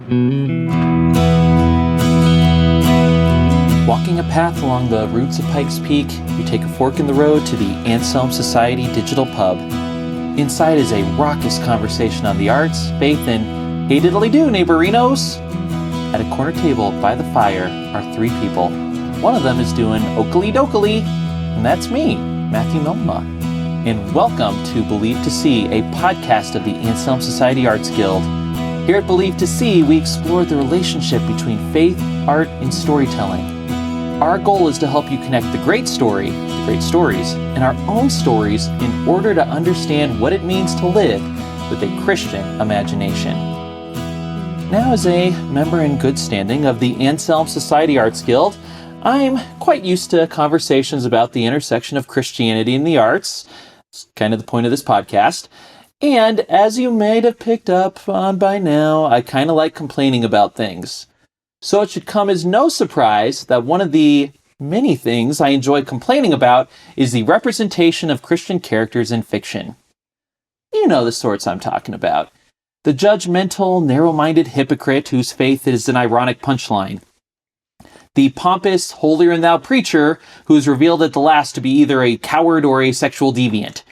Walking a path along the roots of Pikes Peak, you take a fork in the road to the Anselm Society Digital Pub. Inside is a raucous conversation on the arts, faith, and hey diddly-do, neighborinos! At a corner table by the fire are three people. One of them is doing okely-dokely, and that's me, Matthew Milma. And welcome to Believe to See, a podcast of the Anselm Society Arts Guild. Here at Believe to See, we explore the relationship between faith, art, and storytelling. Our goal is to help you connect the great story, the great stories, and our own stories in order to understand what it means to live with a Christian imagination. Now, as a member in good standing of the Anselm Society Arts Guild, I'm quite used to conversations about the intersection of Christianity and the arts. It's kind of the point of this podcast. And as you might have picked up on by now, I kind of like complaining about things. So it should come as no surprise that one of the many things I enjoy complaining about is the representation of Christian characters in fiction. You know the sorts I'm talking about. The judgmental, narrow-minded hypocrite whose faith is an ironic punchline. The pompous, holier-than-thou preacher who is revealed at the last to be either a coward or a sexual deviant.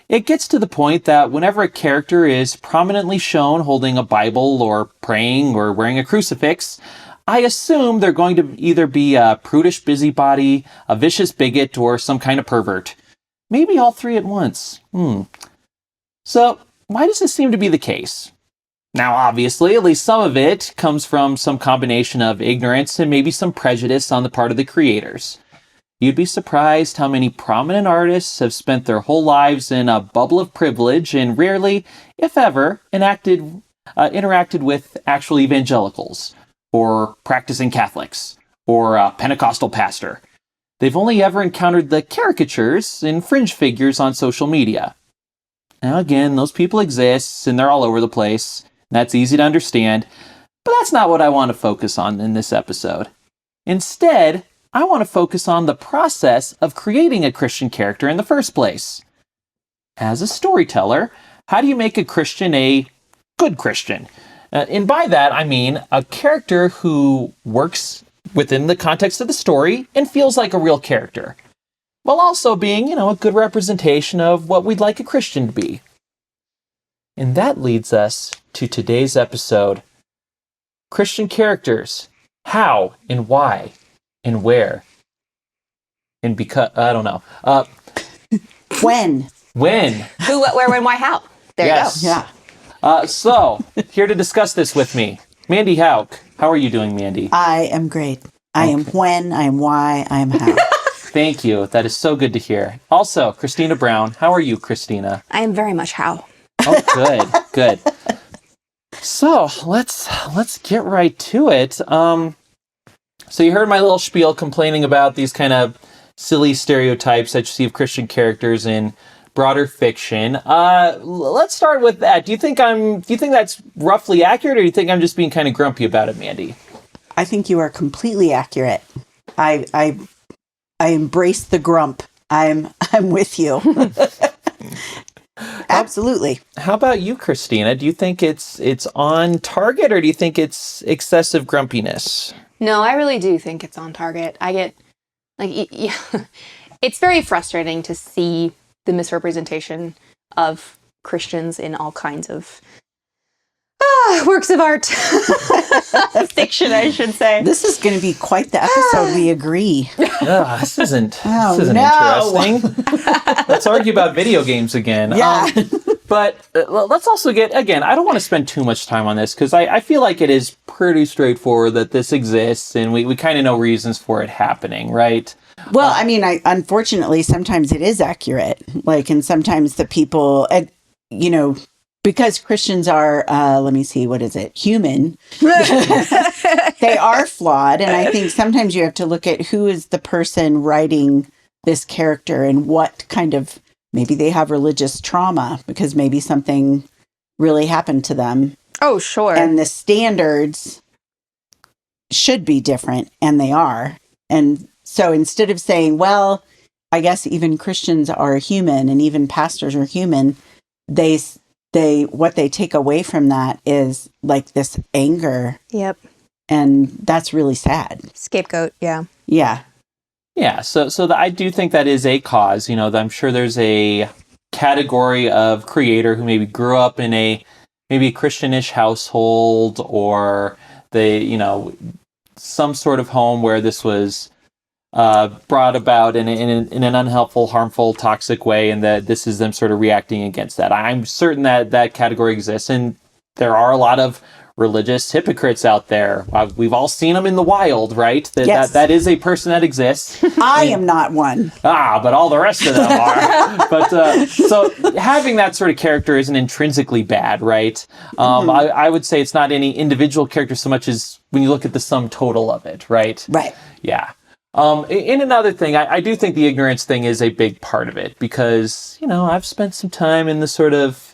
It gets to the point that whenever a character is prominently shown holding a Bible or praying or wearing a crucifix, I assume they're going to either be a prudish busybody, a vicious bigot, or some kind of pervert. Maybe all three at once. So, why does this seem to be the case? Now, obviously, at least some of it comes from some combination of ignorance and maybe some prejudice on the part of the creators. You'd be surprised how many prominent artists have spent their whole lives in a bubble of privilege and rarely, if ever, interacted with actual evangelicals, or practicing Catholics, or a Pentecostal pastor. They've only ever encountered the caricatures and fringe figures on social media. Now again, those people exist, and they're all over the place. That's easy to understand, but that's not what I want to focus on in this episode. Instead, I want to focus on the process of creating a Christian character in the first place. As a storyteller, how do you make a Christian a good Christian? And by that, I mean a character who works within the context of the story and feels like a real character, while also being, a good representation of what we'd like a Christian to be. And that leads us to today's episode. Christian characters. How and why and where. And because, I don't know. When. Who, what, where, when, why, how. There yes. you go. Yeah. So, here to discuss this with me, Mandy Hauk. How are you doing, Mandy? I am great. I am when, I am why, I am how. Thank you. That is so good to hear. Also, Christina Brown. How are you, Christina? I am very much how. Oh, good. So, let's get right to it. So you heard my little spiel complaining about these kind of silly stereotypes that you see of Christian characters in broader fiction. Let's start with that. Do you think that's roughly accurate, or do you think I'm just being kind of grumpy about it, Mandy? I think you are completely accurate. I embrace the grump. I'm with you. Absolutely. How about you, Christina? Do you think it's on target, or do you think it's excessive grumpiness? No, I really do think it's on target. I get, it's very frustrating to see the misrepresentation of Christians in all kinds of works of art. Fiction, I should say. This is going to be quite the episode, we agree. This isn't no. interesting. Let's argue about video games again. Yeah. But let's also get, again, I don't want to spend too much time on this because I feel like it is pretty straightforward that this exists and we kind of know reasons for it happening, right? Well, unfortunately, sometimes it is accurate. And sometimes the people, because Christians are, human, they are flawed. And I think sometimes you have to look at who is the person writing this character and what kind of, maybe they have religious trauma because maybe something really happened to them. Oh, sure. And the standards should be different, and they are. And so instead of saying, well, I guess even Christians are human and even pastors are human, they what they take away from that is like this anger, Yep. and that's really sad. Scapegoat. Yeah. Yeah. Yeah, so I do think that is a cause. I'm sure there's a category of creator who maybe grew up in maybe a Christianish household, or some sort of home where this was brought about in an unhelpful, harmful, toxic way, and that this is them sort of reacting against that. I'm certain that category exists, and there are a lot of religious hypocrites out there. We've all seen them in the wild, right? That is a person that exists. I am not one. But all the rest of them are. But so having that sort of character isn't intrinsically bad, right? I would say it's not any individual character so much as when you look at the sum total of it, right? Right. Yeah. In another thing, I do think the ignorance thing is a big part of it, because, I've spent some time in the sort of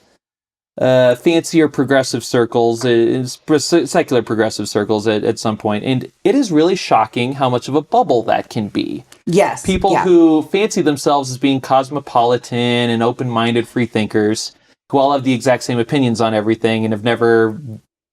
fancier progressive circles, secular progressive circles at some point, and it is really shocking how much of a bubble that can be. Yes. People who fancy themselves as being cosmopolitan and open-minded free thinkers, who all have the exact same opinions on everything and have never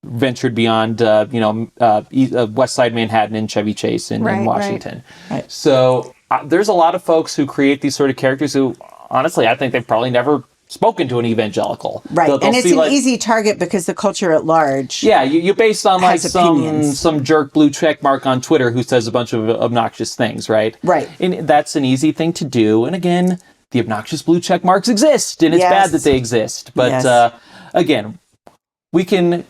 ventured beyond, West Side Manhattan and Chevy Chase in Washington. Right. So there's a lot of folks who create these sort of characters who, honestly, I think they've probably never spoken to an evangelical. Right. They'll and it's see, an easy target because the culture at large. Yeah, you based on like opinions. some jerk blue check mark on Twitter who says a bunch of obnoxious things, right? Right. And that's an easy thing to do. And again, the obnoxious blue check marks exist, and it's bad that they exist. But again, we can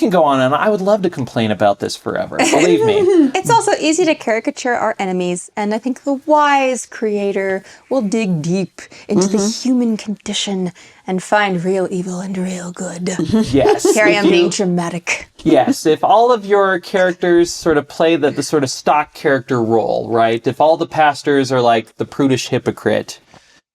go on, and I would love to complain about this forever. Believe me. It's also easy to caricature our enemies, and I think the wise creator will dig deep into the human condition and find real evil and real good. Yes. Here I am being dramatic. Yes, if all of your characters sort of play the sort of stock character role, right? If all the pastors are like the prudish hypocrite,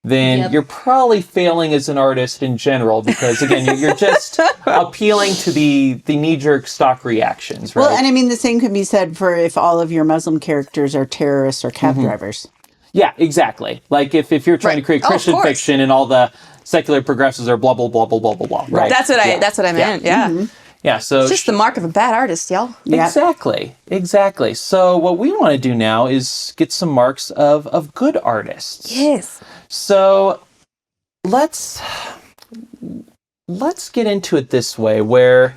then you're probably failing as an artist in general, because again, you're just appealing to the knee-jerk stock reactions, right? Well, and I mean, the same could be said for if all of your Muslim characters are terrorists or cab drivers. Yeah, exactly. Like if you're trying to create Christian fiction and all the secular progressives are blah blah blah blah blah blah blah. Right. That's what I meant. Yeah. Yeah. So It's just the mark of a bad artist, y'all. Yeah. Exactly. So what we want to do now is get some marks of good artists. Yes. So let's get into it this way, where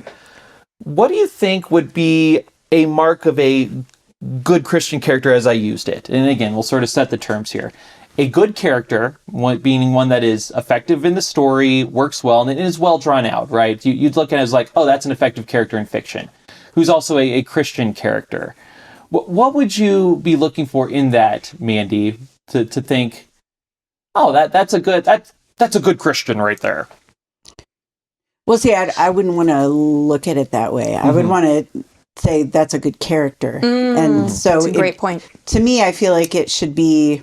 what do you think would be a mark of a good Christian character as I used it? And again, we'll sort of set the terms here. A good character, being one that is effective in the story, works well, and it is well drawn out, right? You'd look at it as like, oh, that's an effective character in fiction, who's also a Christian character. What would you be looking for in that, Mandy, to think, oh, that's a good Christian right there? Well, see, I wouldn't want to look at it that way. I would want to say that's a good character. And so that's a great point. To me, I feel like it should be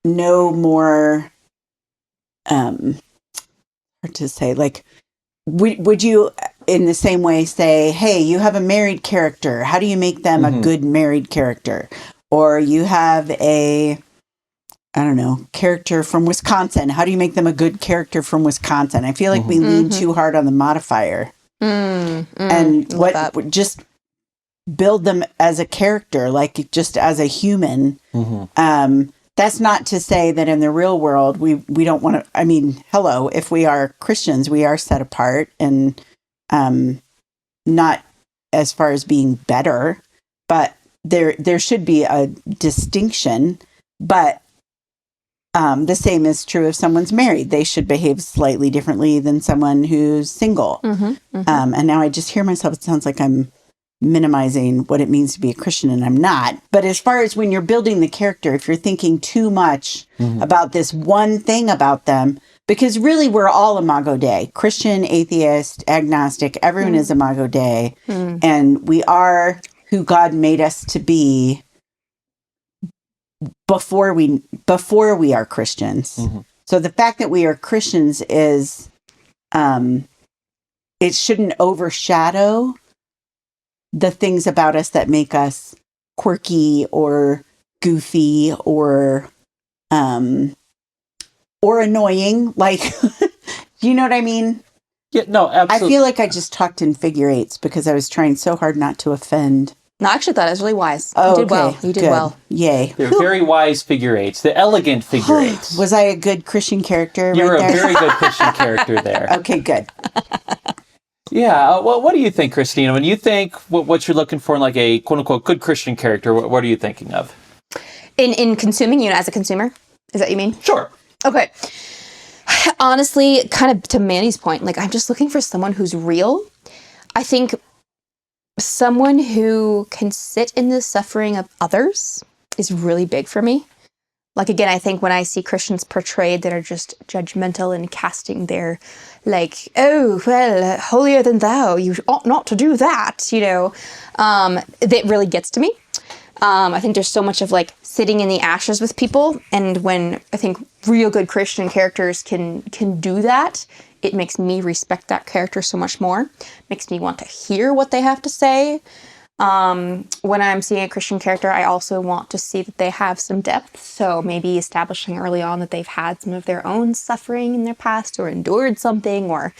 no more hard to say, like, would you in the same way say, hey, you have a married character, how do you make them a good married character? Or you have a, I don't know, character from Wisconsin, how do you make them a good character from Wisconsin? I feel like we lean too hard on the modifier. And just build them as a character, like just as a human. That's not to say that in the real world we don't want to. I mean, hello, if we are Christians, we are set apart, and not as far as being better, but there should be a distinction. But the same is true if someone's married; they should behave slightly differently than someone who's single. And now I just hear myself. It sounds like I'm minimizing what it means to be a Christian, and I'm not. But as far as when you're building the character, if you're thinking too much about this one thing about them, because really we're all Imago Dei, Christian, atheist, agnostic, everyone is Imago Dei, and we are who God made us to be before we are Christians. So the fact that we are Christians is it shouldn't overshadow the things about us that make us quirky or goofy or or annoying. Like, you know what I mean? Yeah, no, absolutely. I feel like I just talked in figure eights because I was trying so hard not to offend. No, I actually thought it was really wise. Oh, You did okay. well. You did Good. well. Yay. They're very wise figure eights. The elegant figure eights. Was I a good Christian character You right were there? a very good Christian character there. Okay, good. Yeah. Well, what do you think, Christina? When you think what you're looking for in like a quote unquote good Christian character, what are you thinking of? In consuming, you know, as a consumer? Is that what you mean? Sure. Okay. Honestly, kind of to Mandy's point, like I'm just looking for someone who's real. I think someone who can sit in the suffering of others is really big for me. Like, again, I think when I see Christians portrayed that are just judgmental and casting their, like, oh, well, holier than thou, you ought not to do that, you know, that really gets to me. I think there's so much of, like, sitting in the ashes with people. And when I think real good Christian characters can do that, it makes me respect that character so much more. Makes me want to hear what they have to say. When I'm seeing a Christian character, I also want to see that they have some depth. So maybe establishing early on that they've had some of their own suffering in their past or endured something, or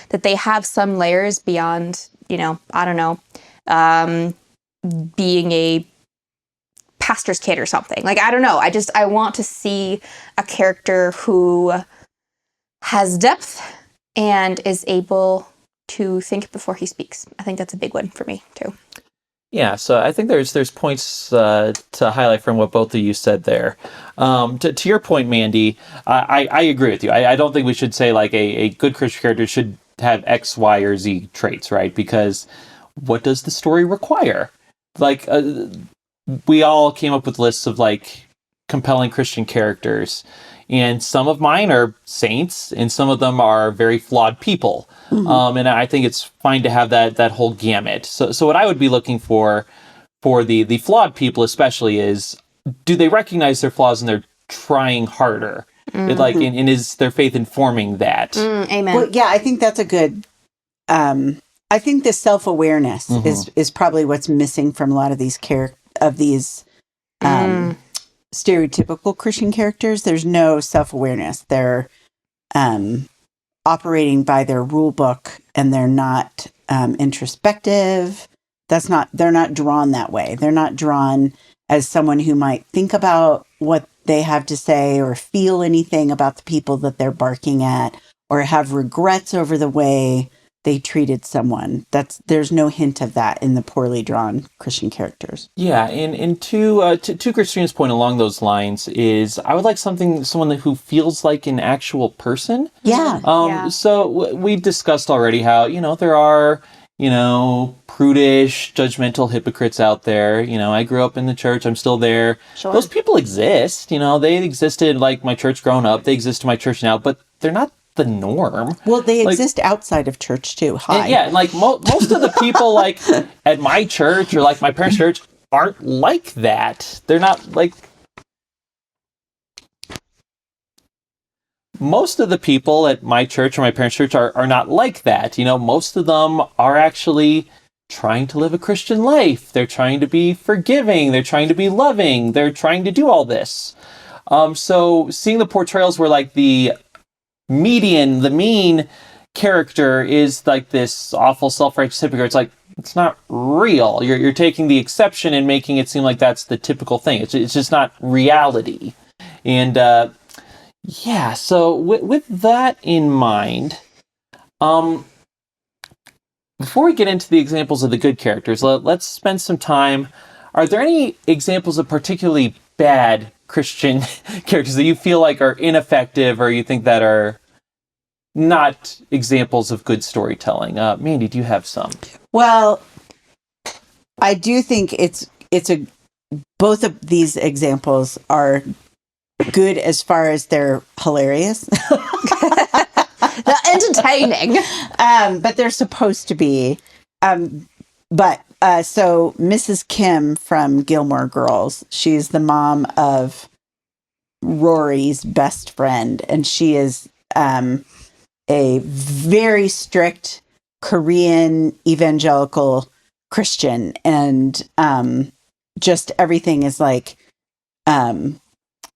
that they have some layers beyond, you know, I don't know, being a pastor's kid or something. Like, I don't know. I want to see a character who has depth and is able to think before he speaks. I think that's a big one for me too. Yeah, so I think there's points to highlight from what both of you said there. To your point, Mandy, I agree with you. I don't think we should say like a good Christian character should have X, Y, or Z traits, right? Because what does the story require? Like, we all came up with lists of like compelling Christian characters, and some of mine are saints, and some of them are very flawed people. Mm-hmm. And I think it's fine to have that whole gamut. So what I would be looking for the flawed people especially is, do they recognize their flaws and they're trying harder? Mm-hmm. Like, and is their faith informing that? Amen. Well, yeah, I think that's a good. I think the self-awareness is probably what's missing from a lot of these stereotypical Christian characters. There's no self-awareness. They're operating by their rule book, and they're not introspective. They're not drawn that way. They're not drawn as someone who might think about what they have to say or feel anything about the people that they're barking at, or have regrets over the way they treated someone. There's no hint of that in the poorly drawn Christian characters. Yeah, and to Christina's point along those lines is, I would like someone who feels like an actual person. Yeah. So we discussed already how, there are, prudish, judgmental hypocrites out there. I grew up in the church. I'm still there. Sure. Those people exist. They existed like my church growing up. They exist in my church now, but they're not the norm. Well, they exist outside of church too. Hi. Yeah, like most of the people like at my church or like my parents' church aren't like that. They're not like, most of the people at my church or my parents' church are not like that. Most of them are actually trying to live a Christian life. They're trying to be forgiving. They're trying to be loving. They're trying to do all this. So seeing the portrayals where like the mean character is like this awful self-righteous hypocrite, it's like, it's not real. You're taking the exception and making it seem like that's the typical thing. It's just not reality. And so with that in mind, before we get into the examples of the good characters, let's spend some time. Are there any examples of particularly bad Christian characters that you feel like are ineffective, or you think that are not examples of good storytelling? Mandy, do you have some? Well, I do think both of these examples are good as far as they're hilarious. They're entertaining. But they're supposed to be. So Mrs. Kim from Gilmore Girls, she's the mom of Rory's best friend, and she is a very strict Korean evangelical Christian, and just everything is like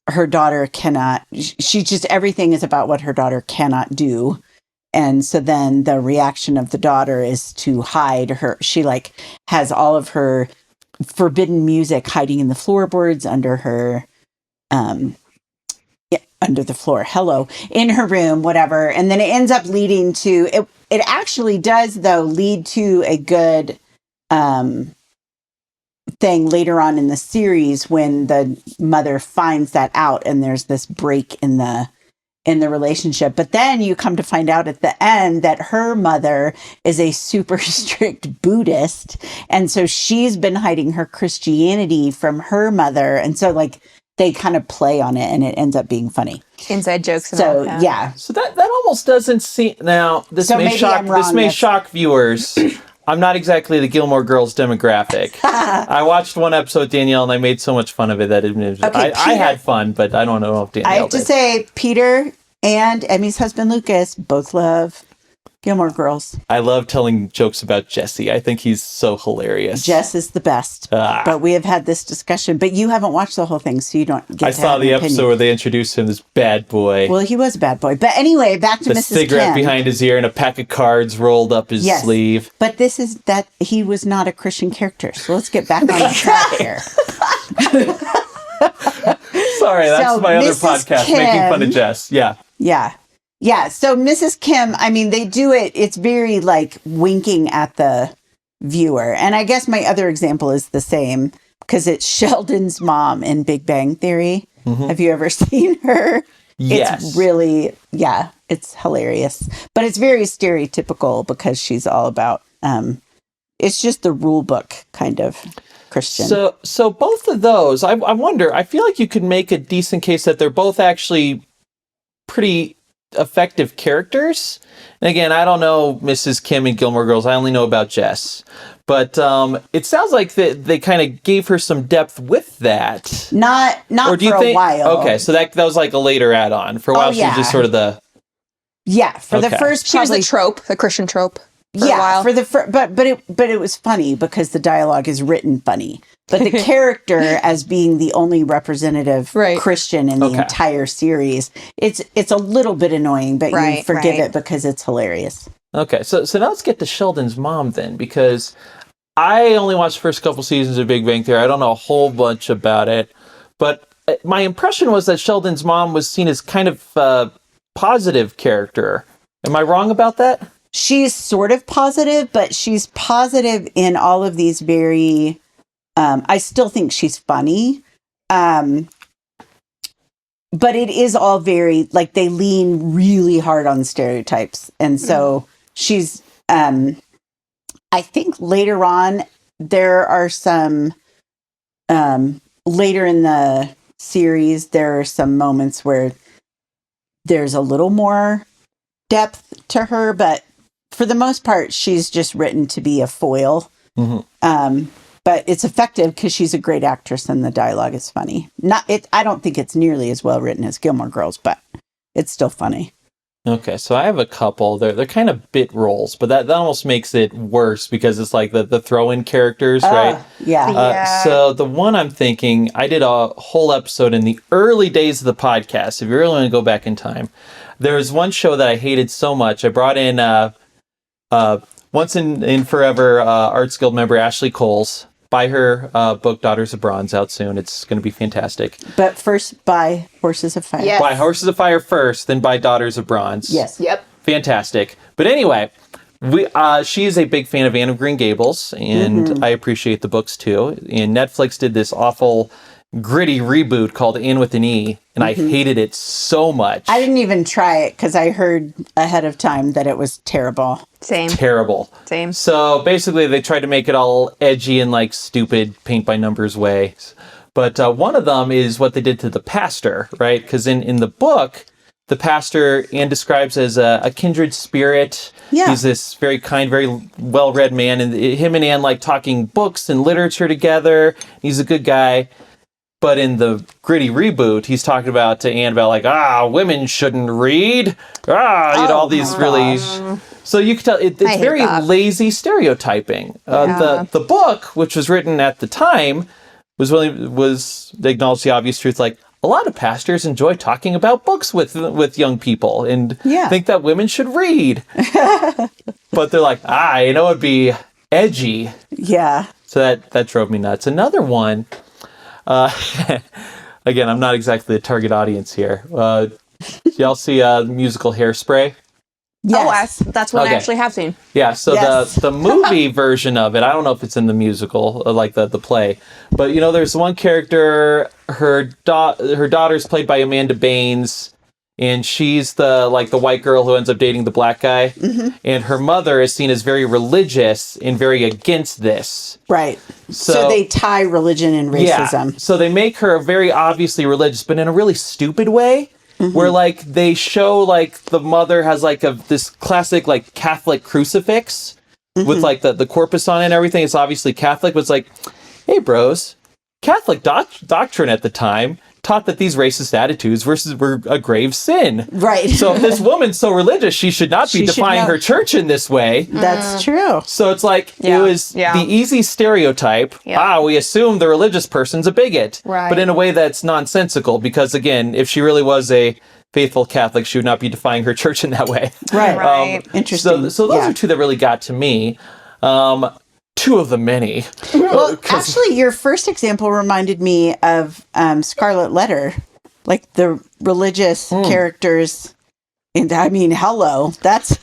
her daughter cannot, she just, everything is about what her daughter cannot do. And so then the reaction of the daughter is to hide her. She like has all of her forbidden music hiding in the floorboards under her, under the floor, in her room, whatever. And then it ends up leading to, it actually does though lead to a good, thing later on in the series when the mother finds that out and there's this break in the relationship. But then you come to find out at the end that her mother is a super strict Buddhist, and so she's been hiding her Christianity from her mother, and so like they kind of play on it and it ends up being funny. Inside jokes. So yeah. So that almost doesn't seem, now this So may maybe shock I'm wrong, this may yes. shock viewers. I'm not exactly the Gilmore Girls demographic. I watched one episode with Danielle and I made so much fun of it that I had fun, but I don't know if Danielle I have to did. say, Peter and Emmy's husband Lucas both love Gilmore Girls. I love telling jokes about Jesse. I think he's so hilarious. Jess is the best. But we have had this discussion. But you haven't watched the whole thing, so you don't get I to saw have the an episode opinion. where they introduced him as bad boy. Well, he was a bad boy. But anyway, back to the Mrs. cigarette Kim. behind his ear and a pack of cards rolled up his Yes. sleeve. But this is that he was not a Christian character. So let's get back on the track here. Sorry, that's So, my other Mrs. podcast, making fun of Kim- Jess. Yeah. Yeah. Yeah. So Mrs. Kim, I mean, they do it. It's very like winking at the viewer. And I guess my other example is the same because it's Sheldon's mom in Big Bang Theory. Have you ever seen her? Yes. It's really, it's hilarious. But it's very stereotypical because she's all about, it's just the rule book kind of Christian. So both of those, I wonder, I feel like you could make a decent case that they're both actually pretty effective characters. And again, I don't know Mrs. Kim and Gilmore Girls. I only know about Jess. But it sounds like they kind of gave her some depth with that. Not Or do you for think, a while. okay, so that was like a later add-on. For a while, she was just sort of the... Yeah, for the Okay. first She was probably the trope, the Christian trope. For a yeah, while. for the but it was funny because the dialogue is written funny. But the character as being the only representative Right. Christian in the Okay. entire series, it's a little bit annoying, but you Right, forgive right. it because it's hilarious. Okay, so now let's get to Sheldon's mom then, because I only watched the first couple seasons of Big Bang Theory. I don't know a whole bunch about it, but my impression was that Sheldon's mom was seen as kind of a positive character. Am I wrong about that? She's sort of positive, but she's positive in all of these very I still think she's funny. But it is all very like they lean really hard on stereotypes. And so she's I think later on there are some later in the series there are some moments where there's a little more depth to her, but for the most part she's just written to be a foil. But it's effective because she's a great actress and the dialogue is funny. I don't think it's nearly as well written as Gilmore Girls, but it's still funny. Okay, so I have a couple. They're kind of bit roles, but that almost makes it worse because it's like the throw-in characters, right? Yeah. Yeah. So the one I'm thinking, I did a whole episode in the early days of the podcast. If you really want to go back in time, there was one show that I hated so much. I brought in Once in Forever Arts Guild member Ashley Coles. Buy her book Daughters of Bronze out soon. It's going to be fantastic. But first buy Horses of Fire. Yes. Buy Horses of Fire first, then buy Daughters of Bronze. Yes. Yep. Fantastic. But anyway, she is a big fan of Anne of Green Gables, and I appreciate the books too. And Netflix did this awful gritty reboot called Anne with an E, and I hated it so much. I didn't even try it because I heard ahead of time that it was terrible. Same. Terrible. Same. So basically, they tried to make it all edgy and like stupid paint by numbers way. But one of them is what they did to the pastor, right? Because in the book, the pastor Anne describes as a kindred spirit. Yeah. He's this very kind, very well-read man, and him and Anne like talking books and literature together. He's a good guy. But in the gritty reboot, he's talking about to Anne about like, women shouldn't read. All these really. So you can tell it's hate very that. lazy stereotyping. The book, which was written at the time, was they acknowledged the obvious truth. Like a lot of pastors enjoy talking about books with young people and think that women should read. But they're like, it'd be edgy. Yeah. So that drove me nuts. Another one, again, I'm not exactly the target audience here. Y'all see musical Hairspray? Yes. Oh, that's what I actually have seen. Yeah, so the movie version of it, I don't know if it's in the musical, like the play, but there's one character, her daughter's played by Amanda Baines, and she's the white girl who ends up dating the black guy, and her mother is seen as very religious and very against this. Right. So they tie religion and racism. Yeah, so they make her very obviously religious, but in a really stupid way. Where they show the mother has this classic Catholic crucifix with the corpus on it and everything. It's obviously Catholic, but it's hey bros, Catholic doctrine at the time taught that these racist attitudes were a grave sin. Right. So if this woman's so religious, she should not be defying her church in this way. That's true. So it's it was the easy stereotype. We assume the religious person's a bigot. Right. But in a way that's nonsensical because, again, if she really was a faithful Catholic, she would not be defying her church in that way. Right. Interesting. So those are two that really got to me. Two of the many. Well, actually, your first example reminded me of Scarlet Letter, the religious characters. And hello, that's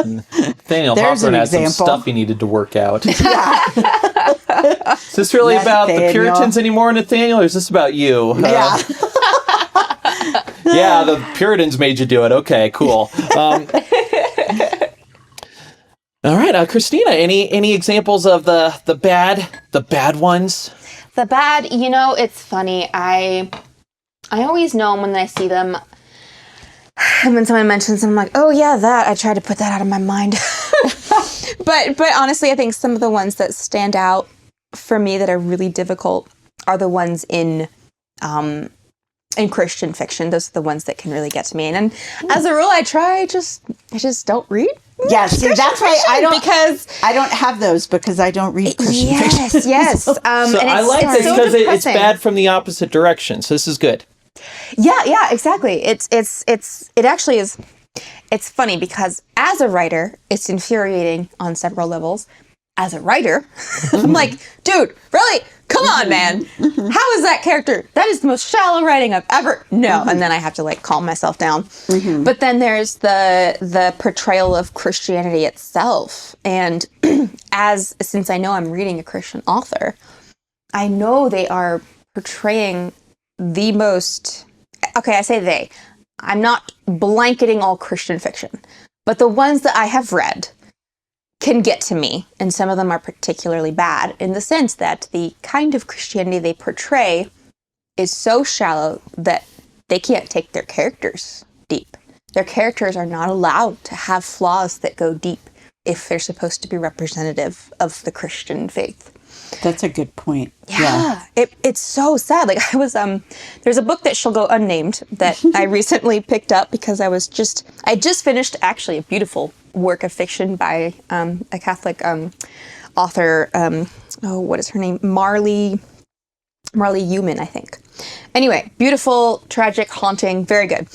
Nathaniel There's Hawthorne an has some example. stuff he needed to work out. Yeah. Is this really about the Nathaniel. Puritans anymore, Nathaniel, or is this about you? Yeah. Yeah, the Puritans made you do it. Okay, cool. All right, Christina, any examples of the bad ones? The bad, it's funny. I always know when I see them. And when someone mentions them, I'm like, oh yeah, that. I try to put that out of my mind. But honestly, I think some of the ones that stand out for me that are really difficult are the ones in Christian fiction. Those are the ones that can really get to me. And as a rule, I just don't read. Yeah, see, that's why I don't have those because I don't read Christian fiction. Yes. So I like this because it's bad from the opposite direction. So this is good. Yeah, exactly. It actually is. It's funny because as a writer, it's infuriating on several levels. As a writer, I'm like, dude, really? Come on, man. How is that character? That is the most shallow writing I've ever. No, and then I have to calm myself down. But then there's the portrayal of Christianity itself, and since I know I'm reading a Christian author, I know they are portraying the most. Okay, I say they. I'm not blanketing all Christian fiction, but the ones that I have read can get to me, and some of them are particularly bad in the sense that the kind of Christianity they portray is so shallow that they can't take their characters deep. Their characters are not allowed to have flaws that go deep if they're supposed to be representative of the Christian faith. That's a good point. Yeah. It's so sad. There's a book that shall go unnamed that I recently picked up because I just finished actually a beautiful work of fiction by a Catholic author. What is her name? Marley Human, I think. Anyway, beautiful, tragic, haunting, very good.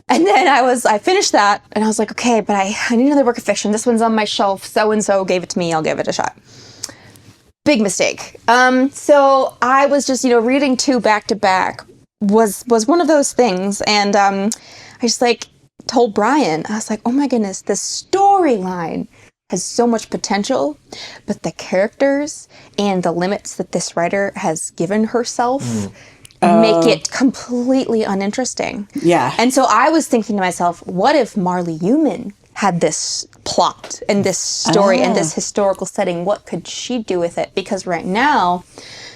And then I finished that and I was like, okay, but I need another work of fiction. This one's on my shelf. So-and-so gave it to me. I'll give it a shot. Big mistake. So I was just, reading two back to back was one of those things. And I just told Brian, I was like, oh my goodness, the storyline has so much potential, but the characters and the limits that this writer has given herself make it completely uninteresting. Yeah. And so I was thinking to myself, what if Marley Human had this plot and this story and this historical setting? What could she do with it? Because right now,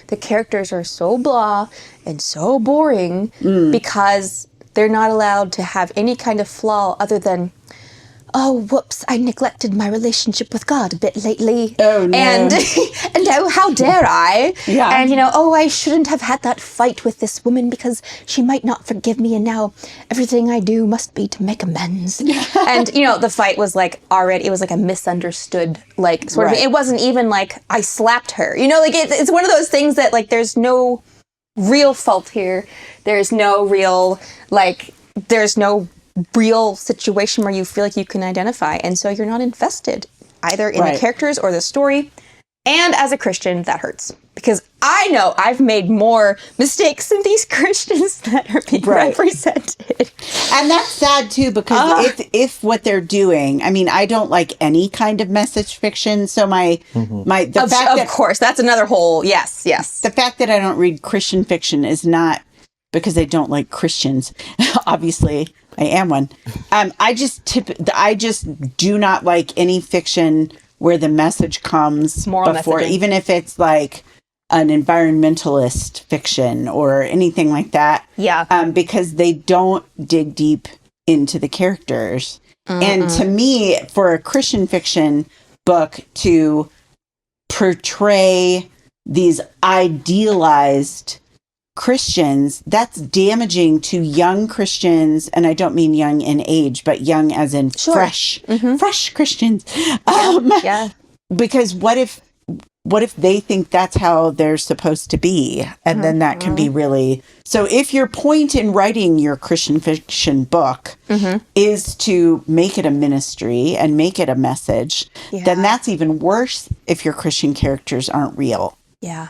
the characters are so blah and so boring because they're not allowed to have any kind of flaw other than, oh, whoops, I neglected my relationship with God a bit lately. Oh, no. And oh, how dare I? Yeah. And, oh, I shouldn't have had that fight with this woman because she might not forgive me, and now everything I do must be to make amends. And, the fight was already, it was a misunderstood, sort of, it wasn't even I slapped her. It's one of those things that there's no real fault here. There's no real, there's no real situation where you feel like you can identify. And so you're not invested either in the characters or the story. And as a Christian, that hurts. Because I know I've made more mistakes than these Christians that are being represented. And that's sad, too, because if what they're doing, I mean, I don't like any kind of message fiction. So of course, that's another whole, yes. The fact that I don't read Christian fiction is not because I don't like Christians. Obviously, I am one. I just do not like any fiction where the message comes moral before, messaging. Even if it's like an environmentalist fiction or anything like that. Yeah. Because they don't dig deep into the characters. And to me, for a Christian fiction book to portray these idealized Christians, that's damaging to young Christians. And I don't mean young in age, but young as in fresh Christians. Because what if they think that's how they're supposed to be? And then that can be really... So if your point in writing your Christian fiction book is to make it a ministry and make it a message, then that's even worse if your Christian characters aren't real. Yeah.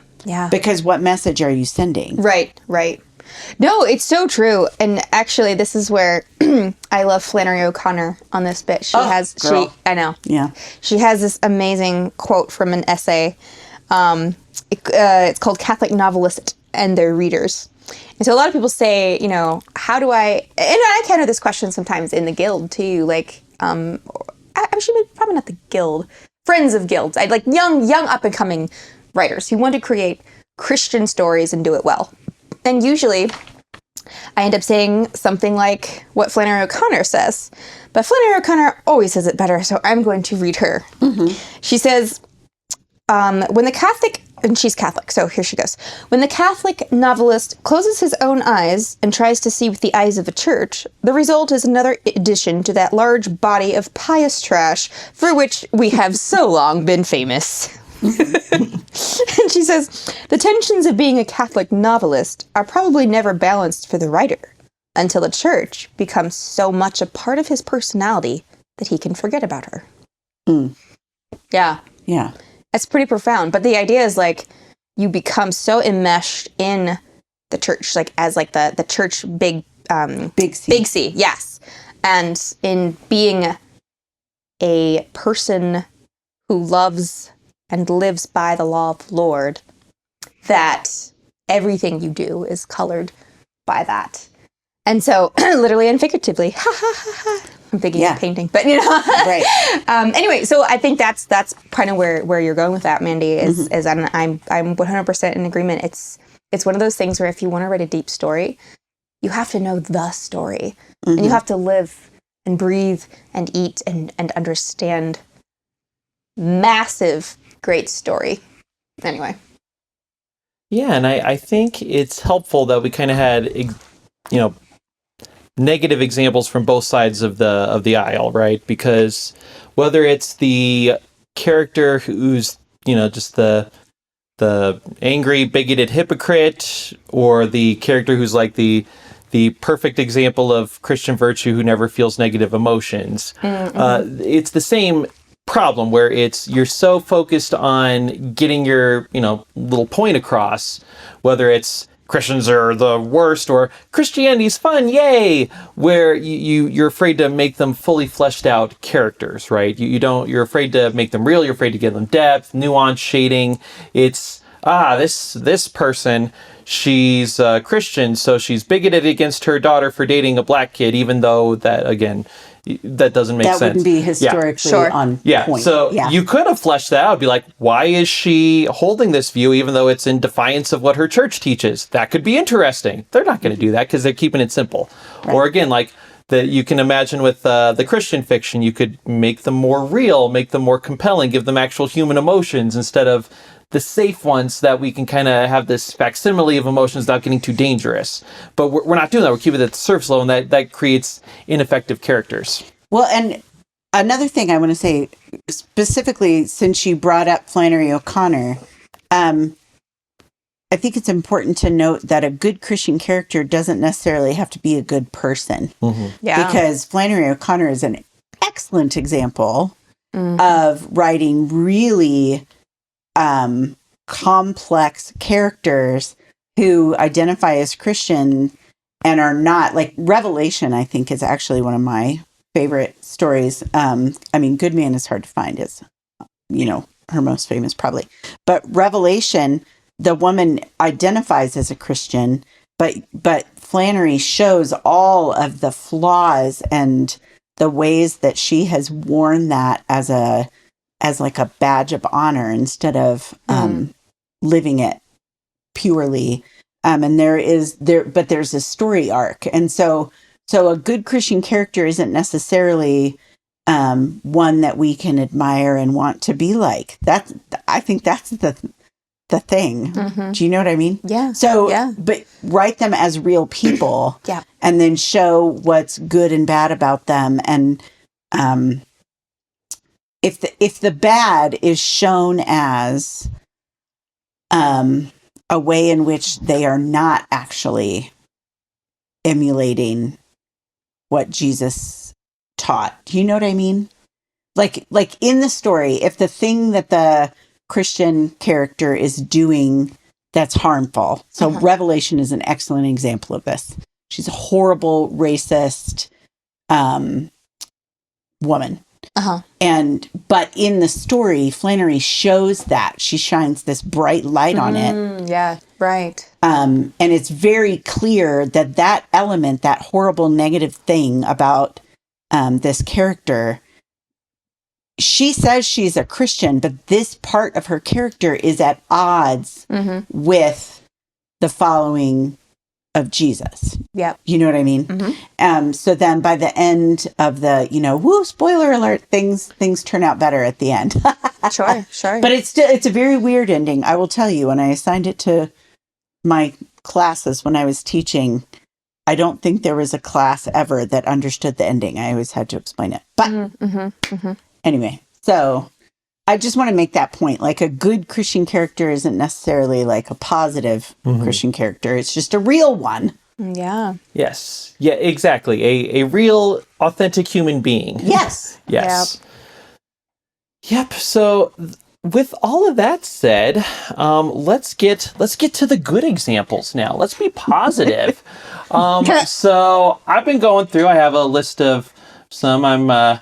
Because what message are you sending? Right. No, it's so true. And actually, this is where I love Flannery O'Connor on this bit. I know. Yeah. She has this amazing quote from an essay. It's called Catholic Novelists and Their Readers. And so a lot of people say, how do I... And I encounter this question sometimes in the guild, too. Like, actually, probably not the guild. Friends of guilds. I'd like young up-and-coming writers who want to create Christian stories and do it well. And usually I end up saying something like what Flannery O'Connor says. But Flannery O'Connor always says it better, so I'm going to read her. She says, when the Catholic, and she's Catholic, so here she goes. When the Catholic novelist closes his own eyes and tries to see with the eyes of a church, the result is another addition to that large body of pious trash for which we have so long been famous. And she says, the tensions of being a Catholic novelist are probably never balanced for the writer until the church becomes so much a part of his personality that he can forget about her. Yeah. That's pretty profound. But the idea is like you become so enmeshed in the church, like as like the church big C. Big C, yes. And in being a person who loves and lives by the law of the Lord, that everything you do is colored by that. And so, literally and figuratively, I'm thinking of painting, but Right. Anyway, so I think that's kind of where you're going with that, Mandy. Is and I'm 100% in agreement. It's one of those things where if you want to write a deep story, you have to know the story, and you have to live and breathe and eat and understand massive. Great story. Anyway. Yeah, and I think it's helpful that we kind of had, negative examples from both sides of the aisle, right? Because whether it's the character who's, just the angry, bigoted hypocrite, or the character who's like the perfect example of Christian virtue who never feels negative emotions, it's the same problem where you're so focused on getting your little point across, whether it's Christians are the worst or Christianity's fun, yay, where you're afraid to make them fully fleshed out characters, right? You're afraid to make them real, you're afraid to give them depth, nuance, shading. It's this person, she's Christian, so she's bigoted against her daughter for dating a black kid, even though that, again, that doesn't make sense. That wouldn't be historically on point. So you could have fleshed that out. Be like, why is she holding this view even though it's in defiance of what her church teaches? That could be interesting. They're not going to do that because they're keeping it simple. Right. Or again, like you can imagine with the Christian fiction, you could make them more real, make them more compelling, give them actual human emotions instead of the safe ones that we can kind of have this facsimile of emotions without getting too dangerous. But we're not doing that. We're keeping it at the surface level, and that creates ineffective characters. Well, and another thing I want to say, specifically since you brought up Flannery O'Connor, I think it's important to note that a good Christian character doesn't necessarily have to be a good person. Yeah. Because Flannery O'Connor is an excellent example of writing really complex characters who identify as Christian and are not. Like Revelation, I think, is actually one of my favorite stories. I mean, Good Man is hard to find. It's, her most famous probably. But Revelation, the woman identifies as a Christian, but Flannery shows all of the flaws and the ways that she has worn that as like a badge of honor instead of living it purely. And there's a story arc. And so a good Christian character isn't necessarily one that we can admire and want to be like. I think that's the thing. Do you know what I mean? Yeah. So, but write them as real people. Yeah. And then show what's good and bad about them. And if the bad is shown as a way in which they are not actually emulating what Jesus taught. Do you know what I mean? Like in the story, if the thing that the Christian character is doing that's harmful. So Revelation is an excellent example of this. She's a horrible, racist woman. But in the story, Flannery shows that. She shines this bright light on it. Yeah, right. And it's very clear that element, that horrible negative thing about this character, she says she's a Christian, but this part of her character is at odds with the following of Jesus. Yep. You know what I mean? So then by the end of the, spoiler alert, things turn out better at the end. Sure. But it's a very weird ending. I will tell you, when I assigned it to my classes when I was teaching, I don't think there was a class ever that understood the ending. I always had to explain it. But anyway, so I just want to make that point. Like a good Christian character isn't necessarily like a positive Christian character. It's just a real one. Yeah. Yes. Yeah, exactly. A real, authentic human being. Yes. Yes. Yep. So with all of that said, let's get to the good examples now. Let's be positive. So I've been going through. I have a list of some. I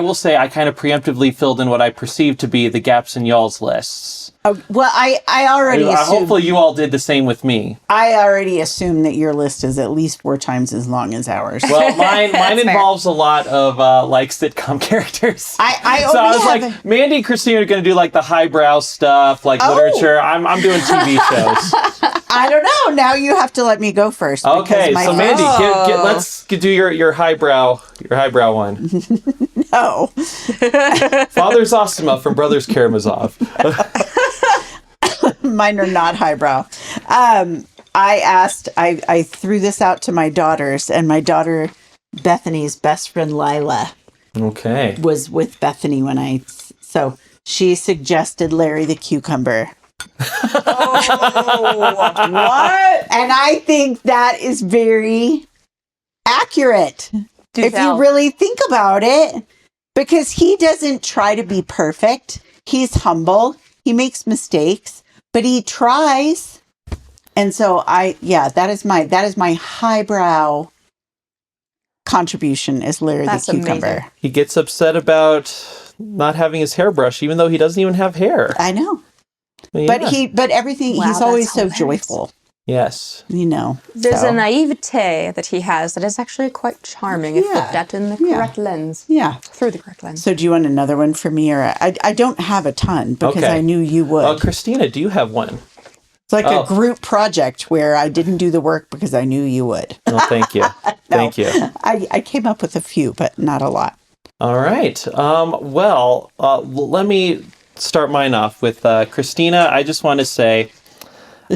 will say I kind of preemptively filled in what I perceived to be the gaps in y'all's lists. Well, I already assumed. Hopefully you all did the same with me. I already assumed that your list is at least 4 times as long as ours. Well, mine involves a lot of like sitcom characters. I was like, Mandy and Christina are going to do like the highbrow stuff, like literature. I'm doing TV shows. I don't know. Now you have to let me go first. Okay, so Mandy, let's do your highbrow one. No. Father Zosima from Brothers Karamazov. Mine are not highbrow. I threw this out to my daughters, and my daughter Bethany's best friend Lila was with Bethany so she suggested Larry the Cucumber. What? And I think that is very accurate. If you really think about it, because he doesn't try to be perfect. He's humble. He makes mistakes, but he tries. And so that is my highbrow contribution is Larry the Cucumber. Amazing. He gets upset about not having his hairbrush, even though he doesn't even have hair. I know. Yeah. But everything, he's always so joyful. Yes. There's a naivete that he has that is actually quite charming if looked at in the correct lens. Yeah. Through the correct lens. So do you want another one for me? Or I don't have a ton because I knew you would. Christina, do you have one? It's like a group project where I didn't do the work because I knew you would. Well, thank you. Thank you. I came up with a few, but not a lot. All right. Let me start mine off with Christina. I just want to say,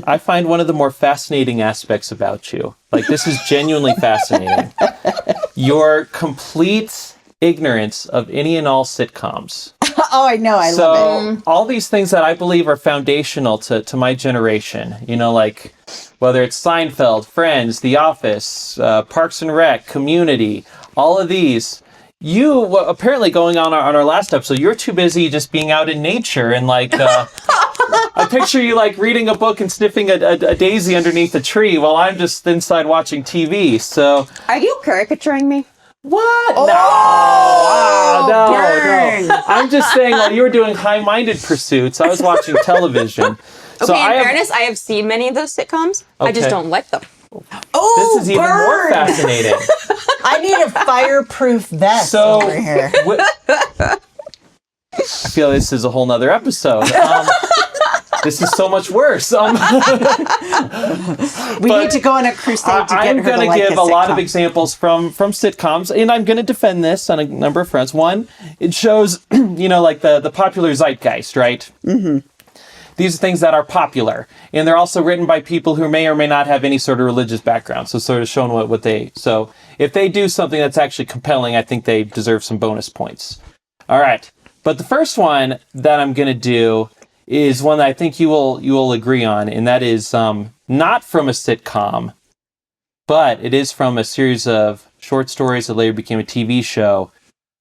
I find one of the more fascinating aspects about you. Like, this is genuinely fascinating. Your complete ignorance of any and all sitcoms. Oh, I know. I love it. All these things that I believe are foundational to my generation, like whether it's Seinfeld, Friends, The Office, Parks and Rec, Community, all of these. You apparently going on our last episode, you're too busy just being out in nature and I picture you reading a book and sniffing a daisy underneath a tree while I'm just inside watching TV. So, are you caricaturing me? What? Oh, No. I'm just saying while you were doing high-minded pursuits, I was watching television. Okay, in fairness, I have seen many of those sitcoms. Okay. I just don't like them. Oh, this is even more fascinating. I need a fireproof vest over here. I feel this is a whole nother episode. This is so much worse. We need to go on a crusade to get her to like a sitcom. I'm going to give a lot of examples from sitcoms, and I'm going to defend this on a number of fronts. One, it shows, the popular zeitgeist, right? Mm-hmm. These are things that are popular, and they're also written by people who may or may not have any sort of religious background. So sort of showing what they... So if they do something that's actually compelling, I think they deserve some bonus points. All right. But the first one that I'm going to do is one that I think you will agree on, and that is not from a sitcom, but it is from a series of short stories that later became a TV show.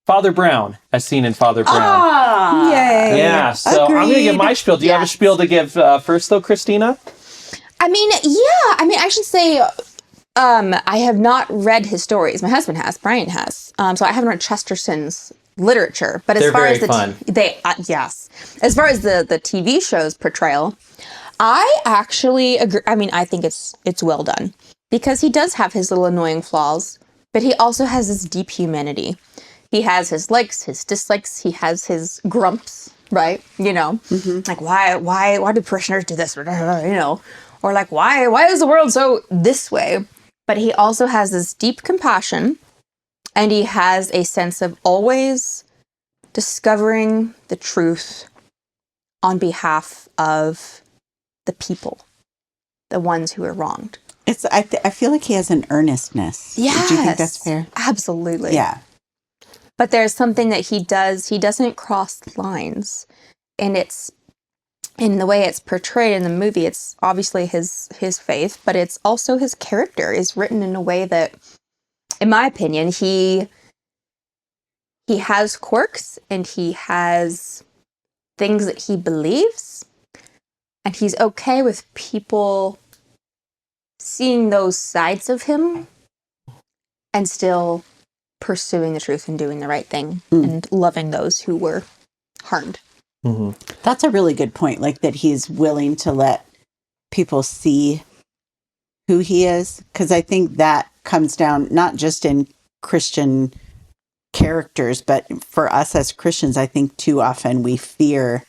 Father Brown, as seen in Father Brown. Ah, yay! Yeah, so Agreed. I'm going to give my spiel. Do you have a spiel to give first, though, Christina? I mean, I should say I have not read his stories. My husband has, Brian has. So I haven't read Chesterton's literature. But as far as fun. Yes. As far as the TV show's portrayal, I actually agree. I mean, I think it's well done because he does have his little annoying flaws, but he also has this deep humanity. He has his likes, his dislikes. He has his grumps, right? Like why do parishioners do this? Or like why is the world so this way? But he also has this deep compassion, and he has a sense of always discovering the truth on behalf of the people, the ones who are wronged. I feel like he has an earnestness. Yes. Do you think that's fair? Absolutely. Yeah. But there's something that he doesn't cross lines. And it's, in the way it's portrayed in the movie, it's obviously his faith, but it's also his character is written in a way that, in my opinion, he has quirks and he has things that he believes, and he's okay with people seeing those sides of him and still pursuing the truth and doing the right thing and loving those who were harmed. Mm-hmm. That's a really good point. Like that he's willing to let people see who he is. Because I think that comes down not just in Christian characters, but for us as Christians, I think too often we fear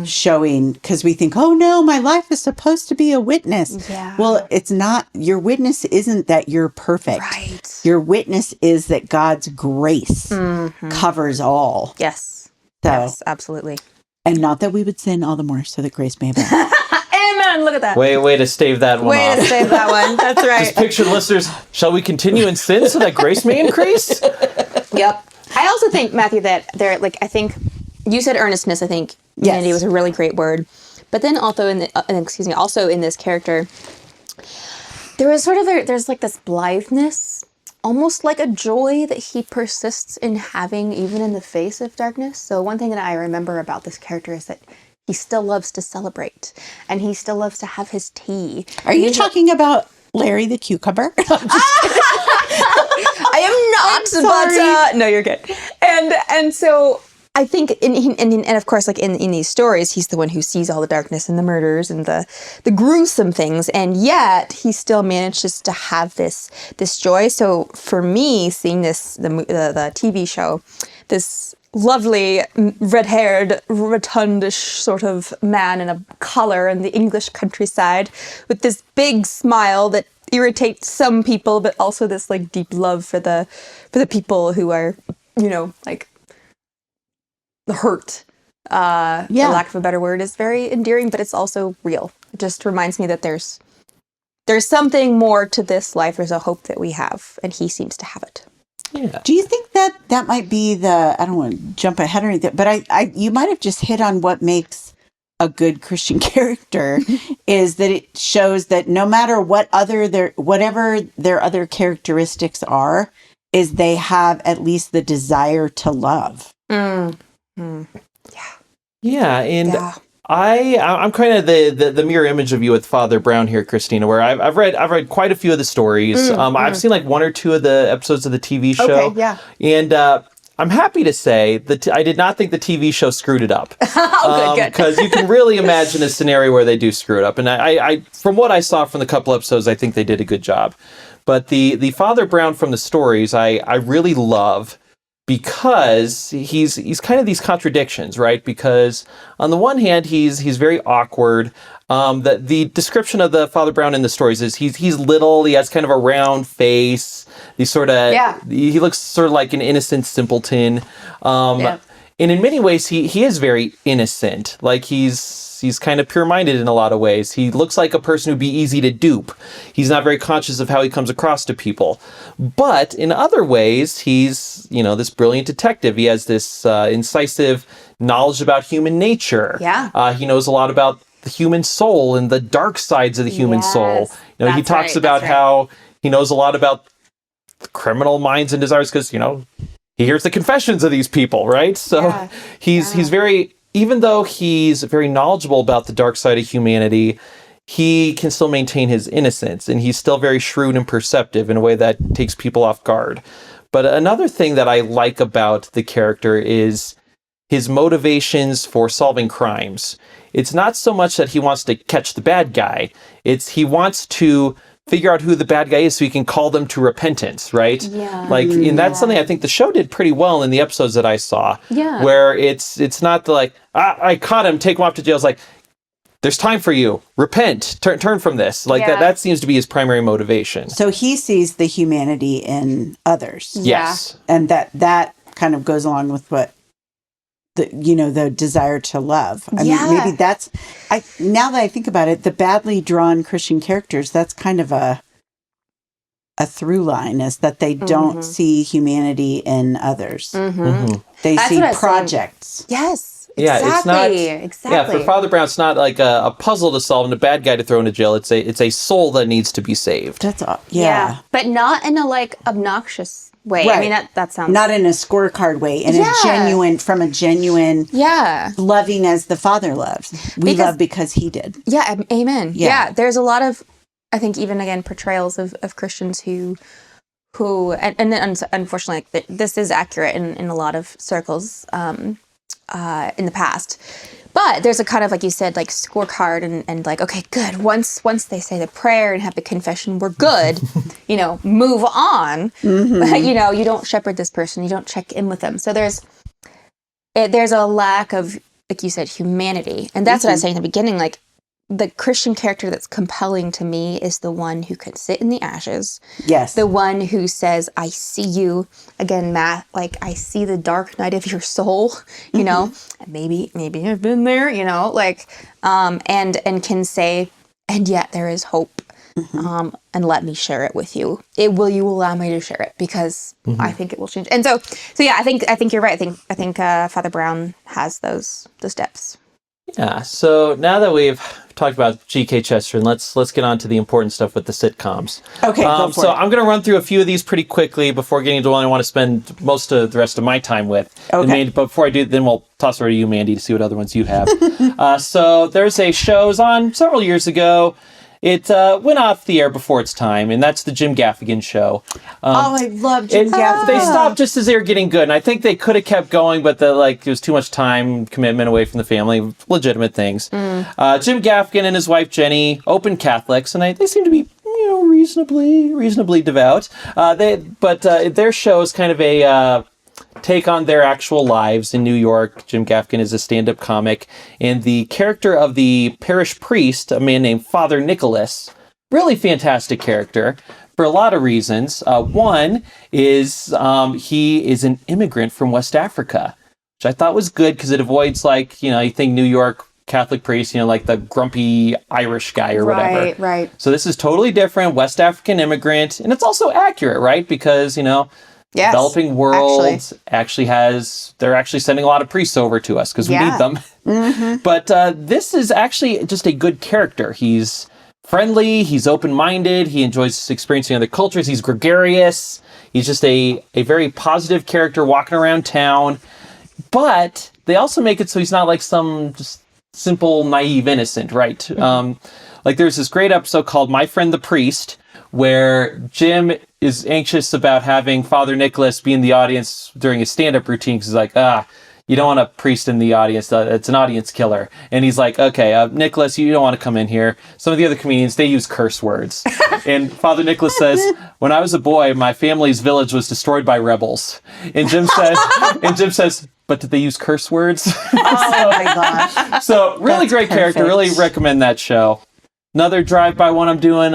showing, because we think, oh no, my life is supposed to be a witness. Yeah. Well, it's not. Your witness isn't that you're perfect. Right. Your witness is that God's grace covers all. Yes. So, yes, absolutely. And not that we would sin all the more so that grace may abound. Amen. Look at that. Way to stave that one off. Way to save that one. That's right. Just picture the listeners, shall we continue in sin so that grace may increase? Yep. I also think, Matthew, that I think you said earnestness. I think unity was a really great word. But then also also in this character, there was there's like this blitheness, almost like a joy that he persists in having even in the face of darkness. So one thing that I remember about this character is that he still loves to celebrate, and he still loves to have his tea. Are you talking about Larry the cucumber? I am not, but no, you're good. And so I think, and of course, like in these stories, he's the one who sees all the darkness and the murders and the gruesome things, and yet he still manages to have this joy. So for me, seeing the TV show, this lovely red-haired, rotundish sort of man in a collar in the English countryside with this big smile that irritates some people, but also this like deep love for the people who are, like the hurt. For lack of a better word, is very endearing, but it's also real. It just reminds me that there's something more to this life. There's a hope that we have, and he seems to have it. Yeah. Do you think that might be I don't want to jump ahead or anything, but you might have just hit on what makes a good Christian character is that it shows that no matter whatever their other characteristics are, is they have at least the desire to love. Yeah. Yeah, and Yeah. I'm kind of the mirror image of you with Father Brown here, Christina, where I've read quite a few of the stories. I've seen like one or two of the episodes of the TV show. Okay, yeah. And I'm happy to say that I did not think the TV show screwed it up. Good. Because you can really imagine a scenario where they do screw it up. And I from what I saw from the couple episodes, I think they did a good job. But the Father Brown from the stories, I really love, because he's kind of these contradictions, right? Because on the one hand, he's very awkward. The description of the Father Brown in the stories is he's little. He has kind of a round face. He looks sort of like an innocent simpleton. And in many ways, he is very innocent. Like he's kind of pure-minded in a lot of ways. He looks like a person who'd be easy to dupe. He's not very conscious of how he comes across to people. But in other ways, he's, this brilliant detective. He has this incisive knowledge about human nature. Yeah. He knows a lot about the human soul and the dark sides of the human soul. He talks about how he knows a lot about criminal minds and desires because, he hears the confessions of these people, right? So he's very... Even though he's very knowledgeable about the dark side of humanity, he can still maintain his innocence, and he's still very shrewd and perceptive in a way that takes people off guard. But another thing that I like about the character is his motivations for solving crimes. It's not so much that he wants to catch the bad guy. He wants to figure out who the bad guy is so he can call them to repentance, right? Yeah. And that's something I think the show did pretty well in the episodes that I saw. Yeah. Where it's not I caught him, take him off to jail. It's like, there's time for you. Repent. Turn from this. That seems to be his primary motivation. So he sees the humanity in others. Yes. And that kind of goes along with what the desire to love. I mean, maybe that's, now that I think about it, the badly drawn Christian characters, that's kind of a through line, is that they don't see humanity in others. They see projects. Yes. Yeah, exactly. Exactly. Yeah, for Father Brown, it's not like a puzzle to solve and a bad guy to throw into jail. It's a soul that needs to be saved. That's all. Yeah. But not in a obnoxious way. Right. I mean, that sounds... Not in a scorecard way, from a genuine loving as the Father loves. We love because he did. Yeah, amen. Yeah. There's a lot of, I think, even again, portrayals of Christians who and then unfortunately, this is accurate in a lot of circles in the past. But there's a kind of, like you said, scorecard and okay, good. Once they say the prayer and have the confession, we're good. Move on. But, you don't shepherd this person. You don't check in with them. So there's a lack of, like you said, humanity. And that's what I was saying in the beginning. The Christian character that's compelling to me is the one who can sit in the ashes. Yes. The one who says, I see you. Again, Matt, I see the dark night of your soul, maybe I've been there, and can say, and yet there is hope. And let me share it with you. Will you allow me to share it? Because I think it will change. And so yeah, I think you're right. I think Father Brown has those depths. Yeah. So now that we've talked about G.K. Chesterton, let's get on to the important stuff with the sitcoms. Okay. Go for it. I'm going to run through a few of these pretty quickly before getting to one I want to spend most of the rest of my time with. Okay. But before I do, then we'll toss it over to you, Mandy, to see what other ones you have. So there's a show, it was on several years ago. It went off the air before its time, and that's the Jim Gaffigan Show. I love Jim Gaffigan. They stopped just as they were getting good, and I think they could have kept going, but it was too much time commitment away from the family, legitimate things. Jim Gaffigan and his wife Jenny, open Catholics, and they seem to be reasonably devout. Their show is kind of a take on their actual lives in New York. Jim Gaffigan is a stand-up comic, and the character of the parish priest, a man named Father Nicholas, really fantastic character for a lot of reasons. One is he is an immigrant from West Africa, which I thought was good because it avoids you think New York Catholic priest, like the grumpy Irish guy or whatever. Right. So this is totally different, West African immigrant, and it's also accurate, right? Because, Yes, developing world actually they're actually sending a lot of priests over to us because we need them. But this is actually just a good character. He's friendly, he's open-minded, he enjoys experiencing other cultures, he's gregarious, he's just a very positive character walking around town. But they also make it so he's not like some just simple, naive innocent, right? Like there's this great episode called My Friend the Priest, where Jim is anxious about having Father Nicholas be in the audience during his stand-up routine because he's like, you don't want a priest in the audience. It's an audience killer. And he's like, okay, Nicholas, you don't want to come in here. Some of the other comedians, they use curse words. And Father Nicholas says, when I was a boy, my family's village was destroyed by rebels. And Jim says, but did they use curse words? Oh my gosh. So really That's great character. perfect. Really recommend that show. Another drive-by one I'm doing.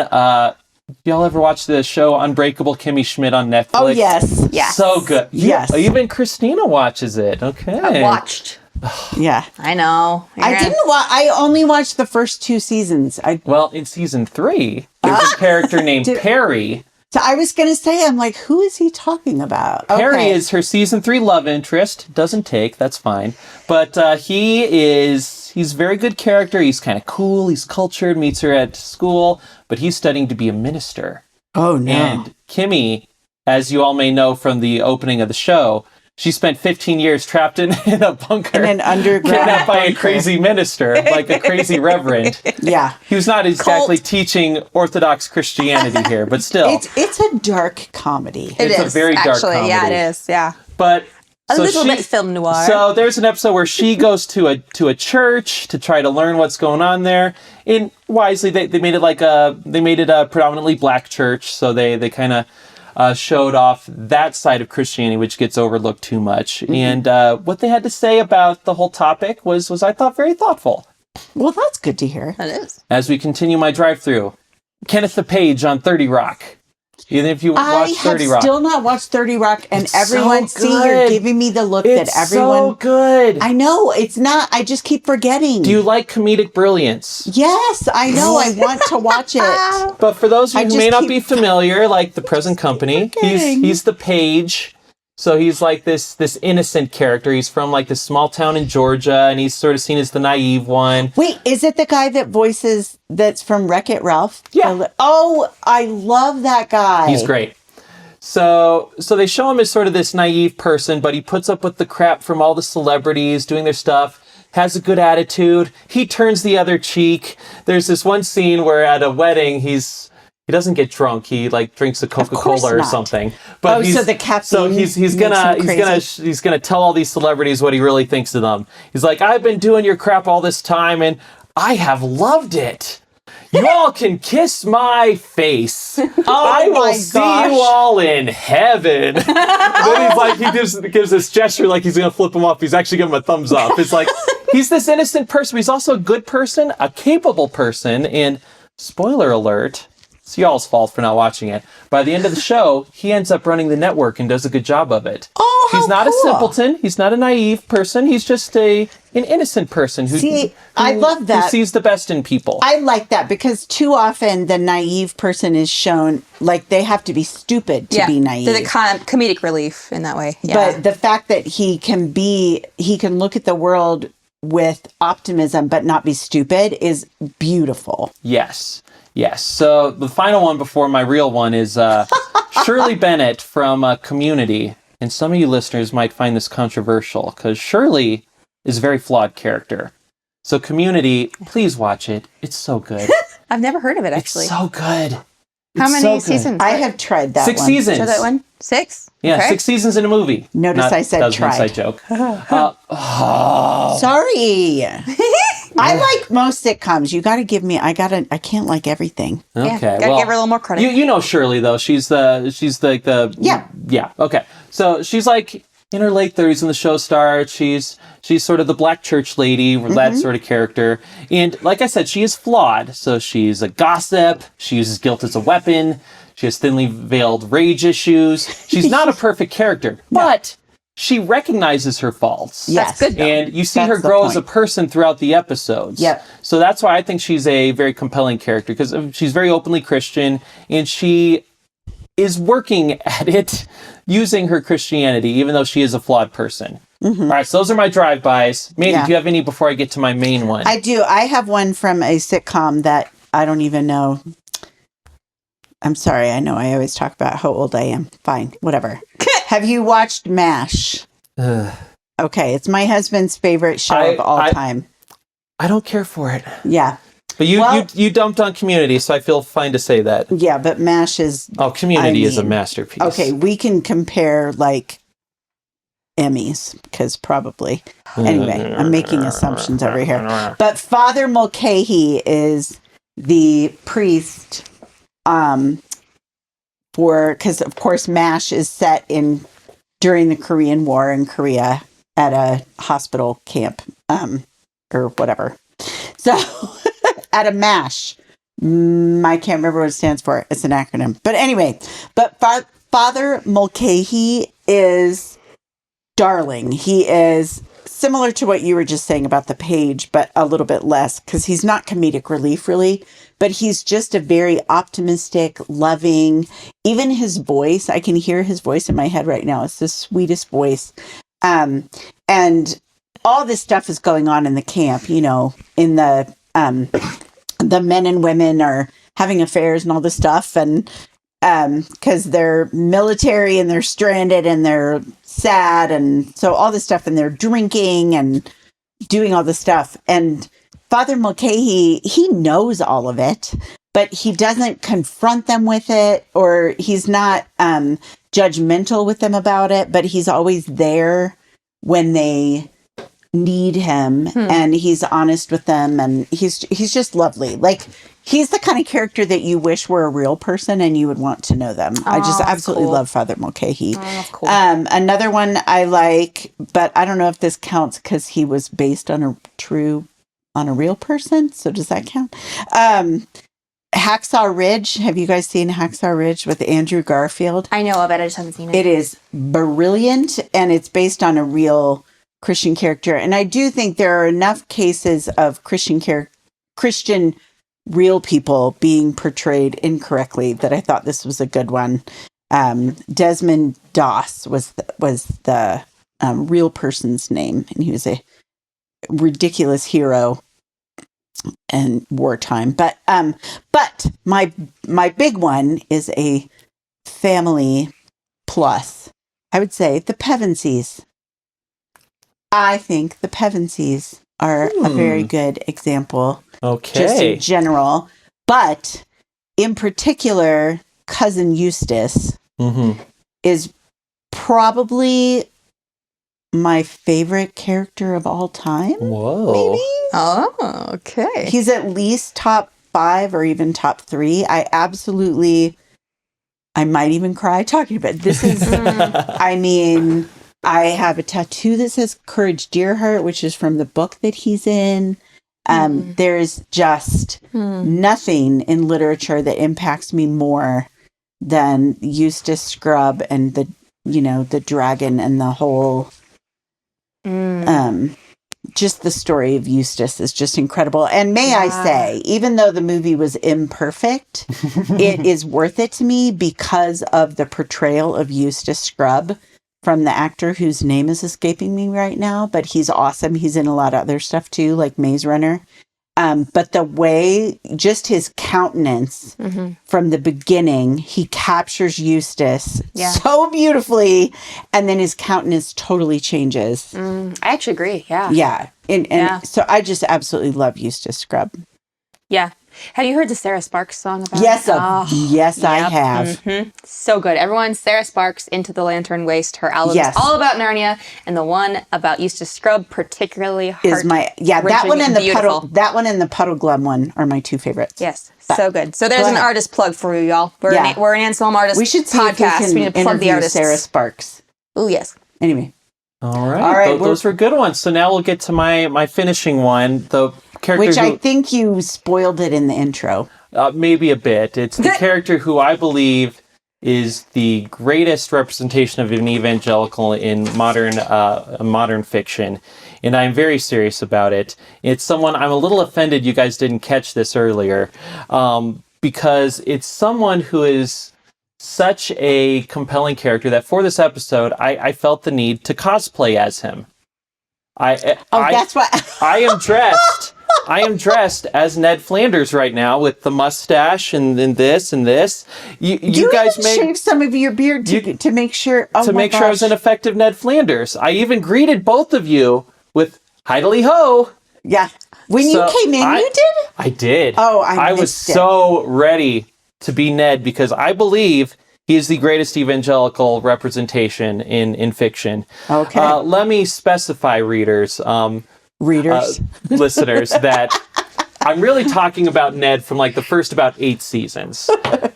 Y'all ever watch the show Unbreakable Kimmy Schmidt on Netflix? Oh, yes. Yes. So good. Yes. Even Christina watches it. Okay. I watched. Yeah. I know. I only watched the first 2 seasons. Well, in season 3, there's a character named Perry. So I was going to say, I'm like, who is he talking about? Perry Okay. is her season 3 love interest. Doesn't take, that's fine. But he's a very good character. He's kind of cool. He's cultured, meets her at school, but he's studying to be a minister. Oh, no. And Kimmy, as you all may know from the opening of the show, she spent 15 years trapped in a bunker. In an underground kidnapped by a bunker. crazy minister, like a crazy reverend. Yeah. He was not exactly teaching Orthodox Christianity here, but still. It's a dark comedy. It's a very dark comedy. Yeah, it is. Yeah. But A little bit film noir. So there's an episode where she goes to a church to try to learn what's going on there. And wisely, they made it a predominantly black church, so they kind of showed off that side of Christianity, which gets overlooked too much. And what they had to say about the whole topic was I thought very thoughtful. Well, that's good to hear. It is. As we continue my drive-through, Kenneth the Page on 30 Rock. Even if you I watch have 30 Rock. still not watched 30 Rock, and It's everyone, so see, you're good. giving me the look It's that everyone. so good. I know, it's not. I just keep forgetting. Do you like comedic brilliance? Yes, I know. I want to watch it. But for those of I you who just may not keep be familiar, like the present company, he's the Page. So he's like this innocent character. He's from like this small town in Georgia, and he's sort of seen as the naive one. Wait, is it the guy that's from Wreck-It Ralph? Yeah. Oh, I love that guy. He's great. So they show him as sort of this naive person, but he puts up with the crap from all the celebrities doing their stuff, has a good attitude. He turns the other cheek. There's this one scene where at a wedding, he doesn't get drunk. He like drinks a Coca-Cola or not. something. But so the caffeine. So he's gonna tell all these celebrities what he really thinks of them. He's like, I've been doing your crap all this time, and I have loved it. You all can kiss my face. I will see you all in heaven. Then he's like, he gives this gesture like he's gonna flip him off. He's actually giving him a thumbs up. It's like he's this innocent person, but he's also a good person, a capable person, and spoiler alert. It's y'all's fault for not watching it. By the end of the show, he ends up running the network and does a good job of it. Oh, how he's not cool. a simpleton. He's not a naive person. He's just an innocent person who I love that. Who sees the best in people. I like that because too often the naive person is shown like they have to be stupid to be naive. They're the comedic relief in that way. Yeah. But the fact that he can look at the world with optimism but not be stupid is beautiful. Yes. So the final one before my real one is Shirley Bennett from Community. And some of you listeners might find this controversial because Shirley is a very flawed character. So Community, please watch it. It's so good. I've never heard of it, actually. It's so good. How It's many so good. seasons? I have tried that 6 one. seasons. Try that one? 6? Yeah, Okay. 6 seasons in a movie. Notice I said that was an tried. inside joke. Sorry. I like most sitcoms. You got to give me. I can't like everything. Okay, Gotta give her a little more credit. You know Shirley though. She's the Yeah. Okay, so she's like in her late 30s when the show starts. She's sort of the black church lady, that sort of character. And like I said, she is flawed. So she's a gossip. She uses guilt as a weapon. She has thinly veiled rage issues. She's not a perfect character, but she recognizes her faults. Yes. That's good, though. And you see That's her the grow as a point. person throughout the episodes. Yep. So that's why I think she's a very compelling character because she's very openly Christian and she is working at it using her Christianity, even though she is a flawed person. All right, so those are my drive-bys. Mandy, do you have any before I get to my main one? I do. I have one from a sitcom that I don't even know. I'm sorry. I know I always talk about how old I am. Fine, whatever. Have you watched MASH? Okay, it's my husband's favorite show of all time. I don't care for it. Yeah. But you dumped on Community, so I feel fine to say that. Yeah, but MASH is... Community is a masterpiece. Okay, we can compare, like, Emmys, because probably... Anyway, I'm making assumptions over here. But Father Mulcahy is the priest because, of course, MASH is set during the Korean War in Korea at a hospital camp or whatever. So... at a MASH. I can't remember what it stands for. It's an acronym. But anyway, Father Mulcahy is darling. He is similar to what you were just saying about the page, but a little bit less because he's not comedic relief really, but he's just a very optimistic, loving, even his voice. I can hear his voice in my head right now. It's the sweetest voice. And all this stuff is going on in the camp, in the men and women are having affairs and all this stuff. And because they're military and they're stranded and they're sad. And so all this stuff and they're drinking and doing all this stuff. And Father Mulcahy, he knows all of it, but he doesn't confront them with it, or he's not judgmental with them about it, but he's always there when they need him and he's honest with them, and he's just lovely. Like, he's the kind of character that you wish were a real person and you would want to know them. I just absolutely love Father Mulcahy. Cool. Another one I like, but I don't know if this counts because he was based on a real person. So does that count? Hacksaw Ridge. Have you guys seen Hacksaw Ridge with Andrew Garfield? I know of it. I just haven't seen it. It is brilliant, and it's based on a real Christian character. And I do think there are enough cases of Christian real people being portrayed incorrectly that I thought this was a good one. Desmond Doss was the real person's name, and he was a ridiculous hero in wartime. But my big one is a family plus. I would say the Pevensies. I think the Pevensies are a very good example. Okay. Just in general. But in particular, Cousin Eustace is probably my favorite character of all time. Whoa. Maybe? Oh, okay. He's at least top 5 or even top 3. I might even cry talking about it. This is, I mean... I have a tattoo that says Courage Dearheart, which is from the book that he's in. There's just nothing in literature that impacts me more than Eustace Scrubb and the dragon and the whole, just the story of Eustace is just incredible. And may I say, even though the movie was imperfect, it is worth it to me because of the portrayal of Eustace Scrubb from the actor whose name is escaping me right now, but he's awesome. He's in a lot of other stuff too, like Maze Runner. But the way, just his countenance from the beginning, he captures Eustace so beautifully, and then his countenance totally changes. I actually agree. Yeah. Yeah. And so I just absolutely love Eustace Scrubb. Yeah. Have you heard the Sarah Sparks song about yes, it? Yes, I have. So good. Everyone, Sarah Sparks, Into the Lantern Waste. Her album is all about Narnia, and the one about Eustace Scrubb, particularly is my that one and the Puddle Glum one are my two favorites. Yes, so good. So there's an artist plug for you, y'all. We're an Anselm artist. We should see podcast. If we need to plug the artist. Sarah Sparks. Oh yes. Anyway. All right. Those were good ones. So now we'll get to my finishing one. The character which I think you spoiled it in the intro. Maybe a bit. It's the character who I believe is the greatest representation of an evangelical in modern fiction. And I'm very serious about it. It's someone, I'm a little offended you guys didn't catch this earlier, because it's someone who is such a compelling character that for this episode, I felt the need to cosplay as him. That's what I am dressed. I am dressed as Ned Flanders right now with the mustache and this and this. You guys shave some of your beard to make sure sure I was an effective Ned Flanders. I even greeted both of you with "Heidely ho." Yeah, when you came in, you did. I did. Oh, I was so ready to be Ned because I believe he is the greatest evangelical representation in fiction. Okay. Let me specify, readers. Listeners, that I'm really talking about Ned from like the first about 8 seasons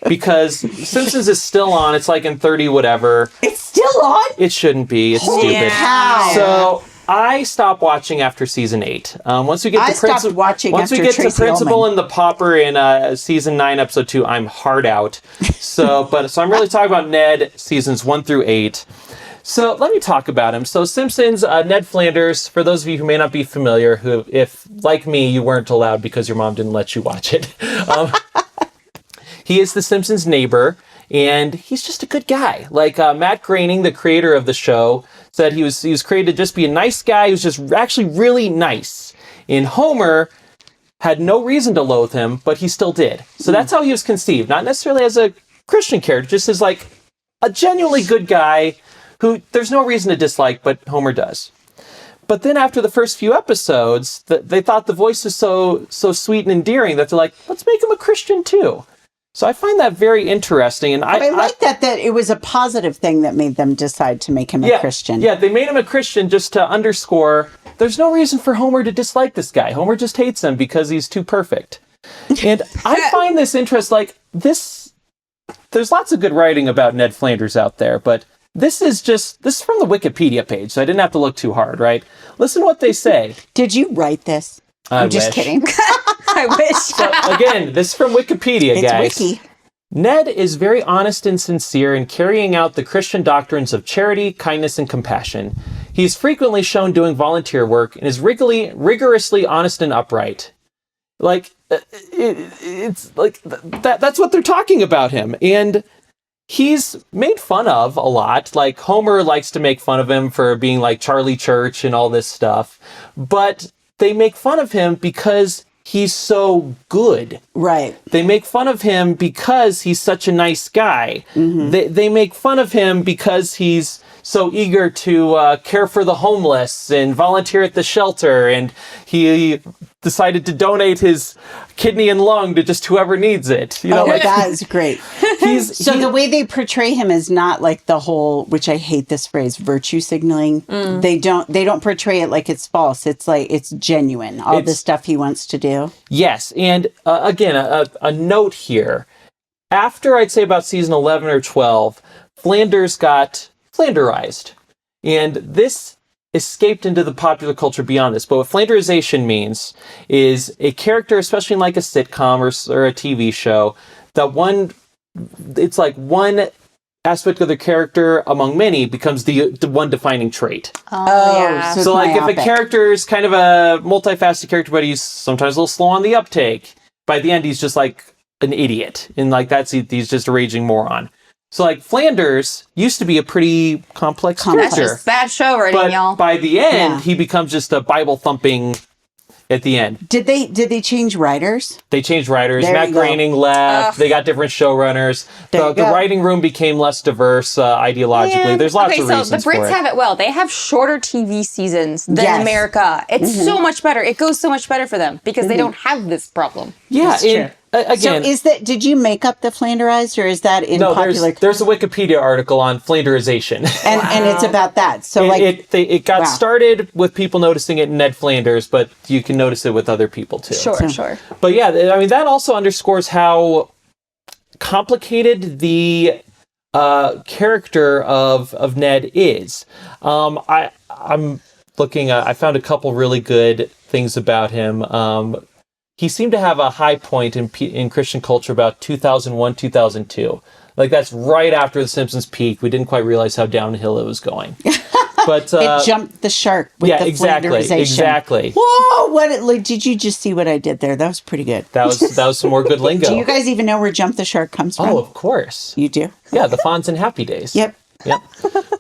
because Simpsons is still on. It's like in 30 whatever. It's still on? It shouldn't be. It's stupid. Cow. So I stopped watching after season 8. Once we get to Principal and the Pauper in season 9, episode 2, I'm hard out. So I'm really talking about Ned seasons 1 through 8. So let me talk about him. So Simpsons, Ned Flanders, for those of you who may not be familiar, who, if, like me, you weren't allowed because your mom didn't let you watch it. He is the Simpsons neighbor, and he's just a good guy. Like Matt Groening, the creator of the show, said he was created to just be a nice guy who's just actually really nice. And Homer had no reason to loathe him, but he still did. So that's how he was conceived. Not necessarily as a Christian character, just as like a genuinely good guy who there's no reason to dislike, but Homer does. But then after the first few episodes, they thought the voice was so sweet and endearing that they're like, let's make him a Christian too. So I find that very interesting. And I like that it was a positive thing that made them decide to make him a Christian. Yeah, they made him a Christian just to underscore there's no reason for Homer to dislike this guy. Homer just hates him because he's too perfect. And I find this interest like this. There's lots of good writing about Ned Flanders out there, but this is from the Wikipedia page, so I didn't have to look too hard, right? Listen to what they say. Did you write this? I'm just kidding. I wish. So, again, this is from Wikipedia, guys. It's wiki. Ned is very honest and sincere in carrying out the Christian doctrines of charity, kindness, and compassion. He is frequently shown doing volunteer work and is rigorously honest and upright. Like, it's like that's what they're talking about him. And he's made fun of a lot. Like, Homer likes to make fun of him for being like Charlie Church and all this stuff. But they make fun of him because he's so good. Right. They make fun of him because he's such a nice guy. Mm-hmm. They make fun of him because he's so eager to care for the homeless and volunteer at the shelter. And he decided to donate his kidney and lung to just whoever needs it. You know, like, that is great. The way they portray him is not like the whole, which I hate this phrase, virtue signaling. They don't portray it like it's false. It's like it's genuine. All the stuff he wants to do. Yes, and again, a note here. After I'd say about season 11 or 12, Flanders got Flanderized, and this escaped into the popular culture beyond this. But what Flanderization means is a character, especially in like a sitcom or a TV show, it's like one aspect of the character among many becomes the one defining trait. Yeah. So like if a character is kind of a multifaceted character, but he's sometimes a little slow on the uptake, by the end he's just like an idiot, and like he's just a raging moron. So like Flanders used to be a pretty complex character. That's just bad show writing, y'all. By the end, he becomes just a Bible thumping at the end. Did they change writers? They changed writers. Matt Groening left. They got different showrunners. The writing room became less diverse ideologically. There's lots of reasons for it. The Brits have it well. They have shorter TV seasons than America. It's so much better. It goes so much better for them because they don't have this problem. Yeah, that's true. Again, so did you make up the Flanderized, or is that in popular? There's a Wikipedia article on Flanderization. And it's about that. So it got started with people noticing it in Ned Flanders, but you can notice it with other people too. Sure. But yeah, I mean, that also underscores how complicated the character of Ned is. I'm looking, I found a couple really good things about him. He seemed to have a high point in Christian culture about 2001, 2002. Like, that's right after The Simpsons peaked. We didn't quite realize how downhill it was going. But it jumped the shark with the flanderization. Exactly. Whoa! Did you just see what I did there? That was pretty good. That was some more good lingo. Do you guys even know where "jump the shark" comes from? Oh, of course. You do? Yeah, the Fonz and Happy Days. Yep.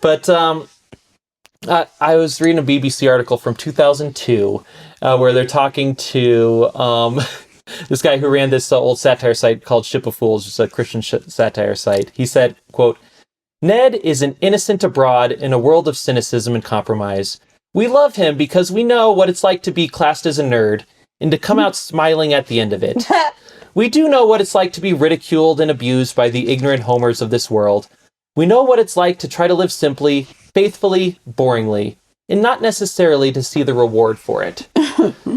But I was reading a BBC article from 2002 where they're talking to this guy who ran this old satire site called Ship of Fools, just a Christian satire site. He said, quote, "Ned is an innocent abroad in a world of cynicism and compromise. We love him because we know what it's like to be classed as a nerd and to come out smiling at the end of it. We do know what it's like to be ridiculed and abused by the ignorant homers of this world. We know what it's like to try to live simply, faithfully, boringly, and not necessarily to see the reward for it."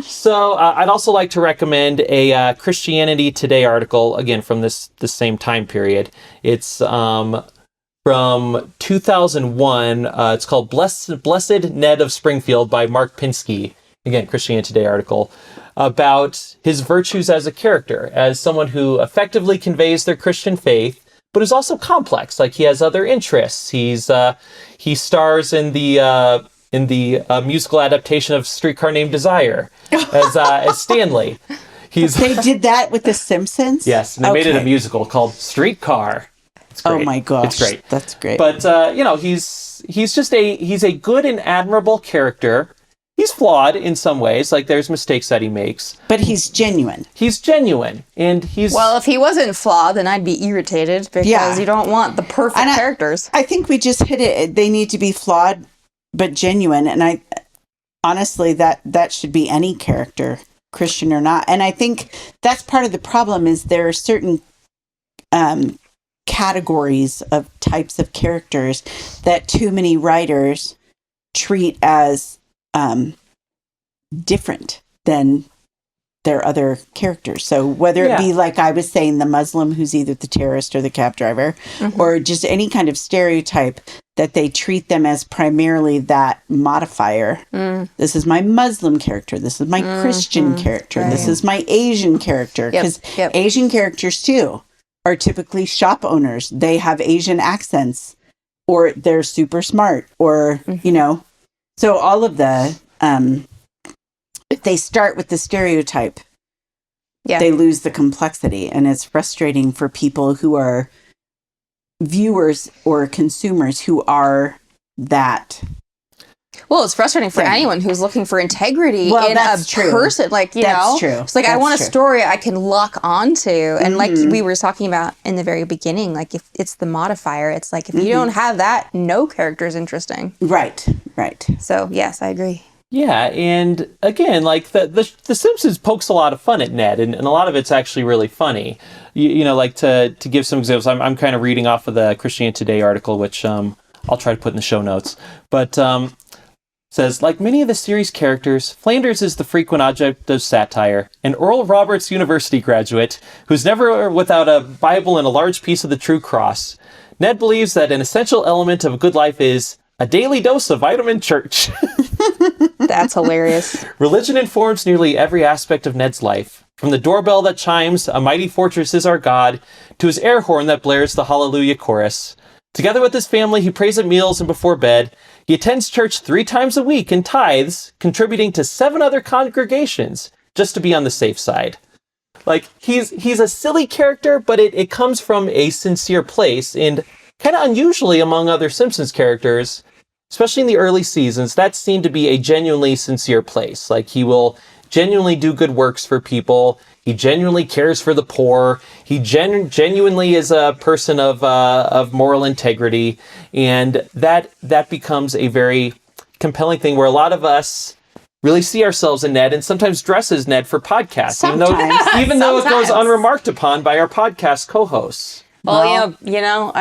So I'd also like to recommend a Christianity Today article, again, from this same time period. It's from 2001. It's called Blessed Ned of Springfield by Mark Pinsky. Again, Christianity Today article about his virtues as a character, as someone who effectively conveys their Christian faith, but is also complex. Like, he has other interests. He stars in the musical adaptation of Streetcar Named Desire as Stanley. They did that with The Simpsons? Yes, and they made it a musical called Streetcar. It's great. Oh my gosh, it's great. That's great. But he's a good and admirable character. He's flawed in some ways, like there's mistakes that he makes. But he's genuine. And he's... Well, if he wasn't flawed, then I'd be irritated because you don't want the perfect characters. I think we just hit it. They need to be flawed, but genuine. And honestly, that should be any character, Christian or not. And I think that's part of the problem is there are certain categories of types of characters that too many writers treat as different than their other characters. So whether it be, like I was saying, the Muslim who's either the terrorist or the cab driver, or just any kind of stereotype that they treat them as primarily that modifier. This is my Muslim character. This is my Christian character. Right. This is my Asian character. Because Asian characters too are typically shop owners. They have Asian accents, or they're super smart, or, so all of the, if they start with the stereotype, they lose the complexity. And it's frustrating for people who are viewers or consumers who are that. Well, it's frustrating for anyone who's looking for integrity in a person. Like, that's true. It's like, I want a story I can lock onto. And like we were talking about in the very beginning, like if it's the modifier, it's like, if you don't have that, no character is interesting. Right. So, yes, I agree. Yeah, and again, like the Simpsons pokes a lot of fun at Ned, and a lot of it's actually really funny. Like to give some examples, I'm kind of reading off of the Christianity Today article, which I'll try to put in the show notes. But says, like many of the series' characters, Flanders is the frequent object of satire, an Oral Roberts University graduate who's never without a Bible and a large piece of the true cross. Ned believes that an essential element of a good life is a daily dose of vitamin church. That's hilarious. Religion informs nearly every aspect of Ned's life. From the doorbell that chimes, "A mighty fortress is our God," to his air horn that blares the Hallelujah chorus. Together with his family, he prays at meals and before bed. He attends church 3 times a week and tithes, contributing to 7 other congregations, just to be on the safe side. Like, he's a silly character, but it comes from a sincere place, and kind of unusually among other Simpsons characters, especially in the early seasons, that seemed to be a genuinely sincere place. Like, he will genuinely do good works for people. He genuinely cares for the poor. He genuinely is a person of moral integrity. And that becomes a very compelling thing where a lot of us really see ourselves in Ned and sometimes dress as Ned for podcasts, even though it goes unremarked upon by our podcast co-hosts. Well, I don't know.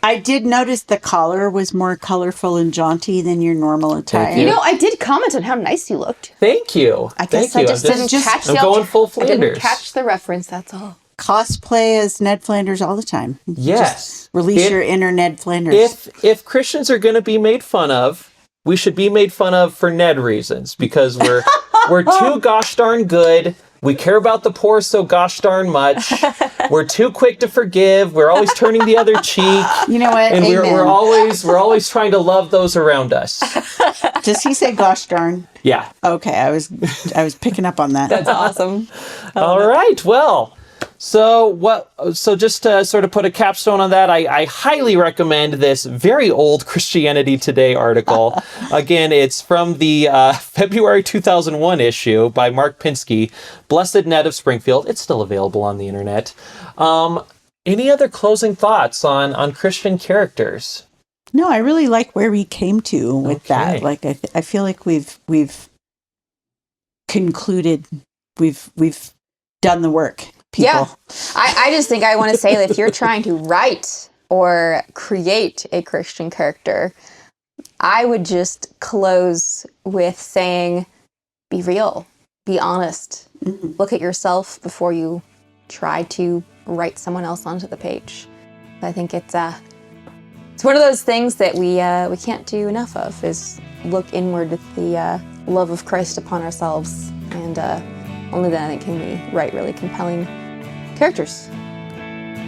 I did notice the collar was more colorful and jaunty than your normal attire. I did comment on how nice you looked. Thank you. I guess I just didn't catch I'm going full Flanders. I didn't catch the reference, that's all. Cosplay as Ned Flanders all the time. Yes. Just release your inner Ned Flanders. If Christians are going to be made fun of, we should be made fun of for Ned reasons, because we're too gosh darn good. We care about the poor so gosh darn much. We're too quick to forgive. We're always turning the other cheek. You know what? And Amen. we're always trying to love those around us. Does he say gosh darn? Yeah. Okay, I was picking up on that. That's awesome. All right. Well, so just to sort of put a capstone on that, I highly recommend this very old Christianity Today article. Again, it's from the February 2001 issue by Mark Pinsky, Blessed Net of Springfield. It's still available on the internet. Any other closing thoughts on Christian characters? No, I really like where we came to with that. Like, I feel like we've concluded, we've done the work. People. Yeah. I just think I want to say that if you're trying to write or create a Christian character, I would just close with saying, be real, be honest, look at yourself before you try to write someone else onto the page. I think it's one of those things that we can't do enough of, is look inward with the love of Christ upon ourselves, and only then I think can we write really compelling characters.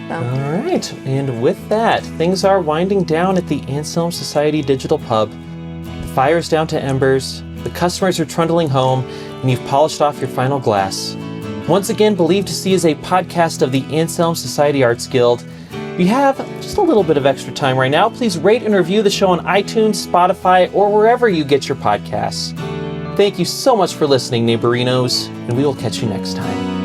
So. All right. And with that, things are winding down at the Anselm Society Digital Pub. The fire's down to embers, the customers are trundling home, and you've polished off your final glass. Once again, Believe to See is a podcast of the Anselm Society Arts Guild. If you have just a little bit of extra time right now, please rate and review the show on iTunes, Spotify, or wherever you get your podcasts. Thank you so much for listening, neighborinos, and we will catch you next time.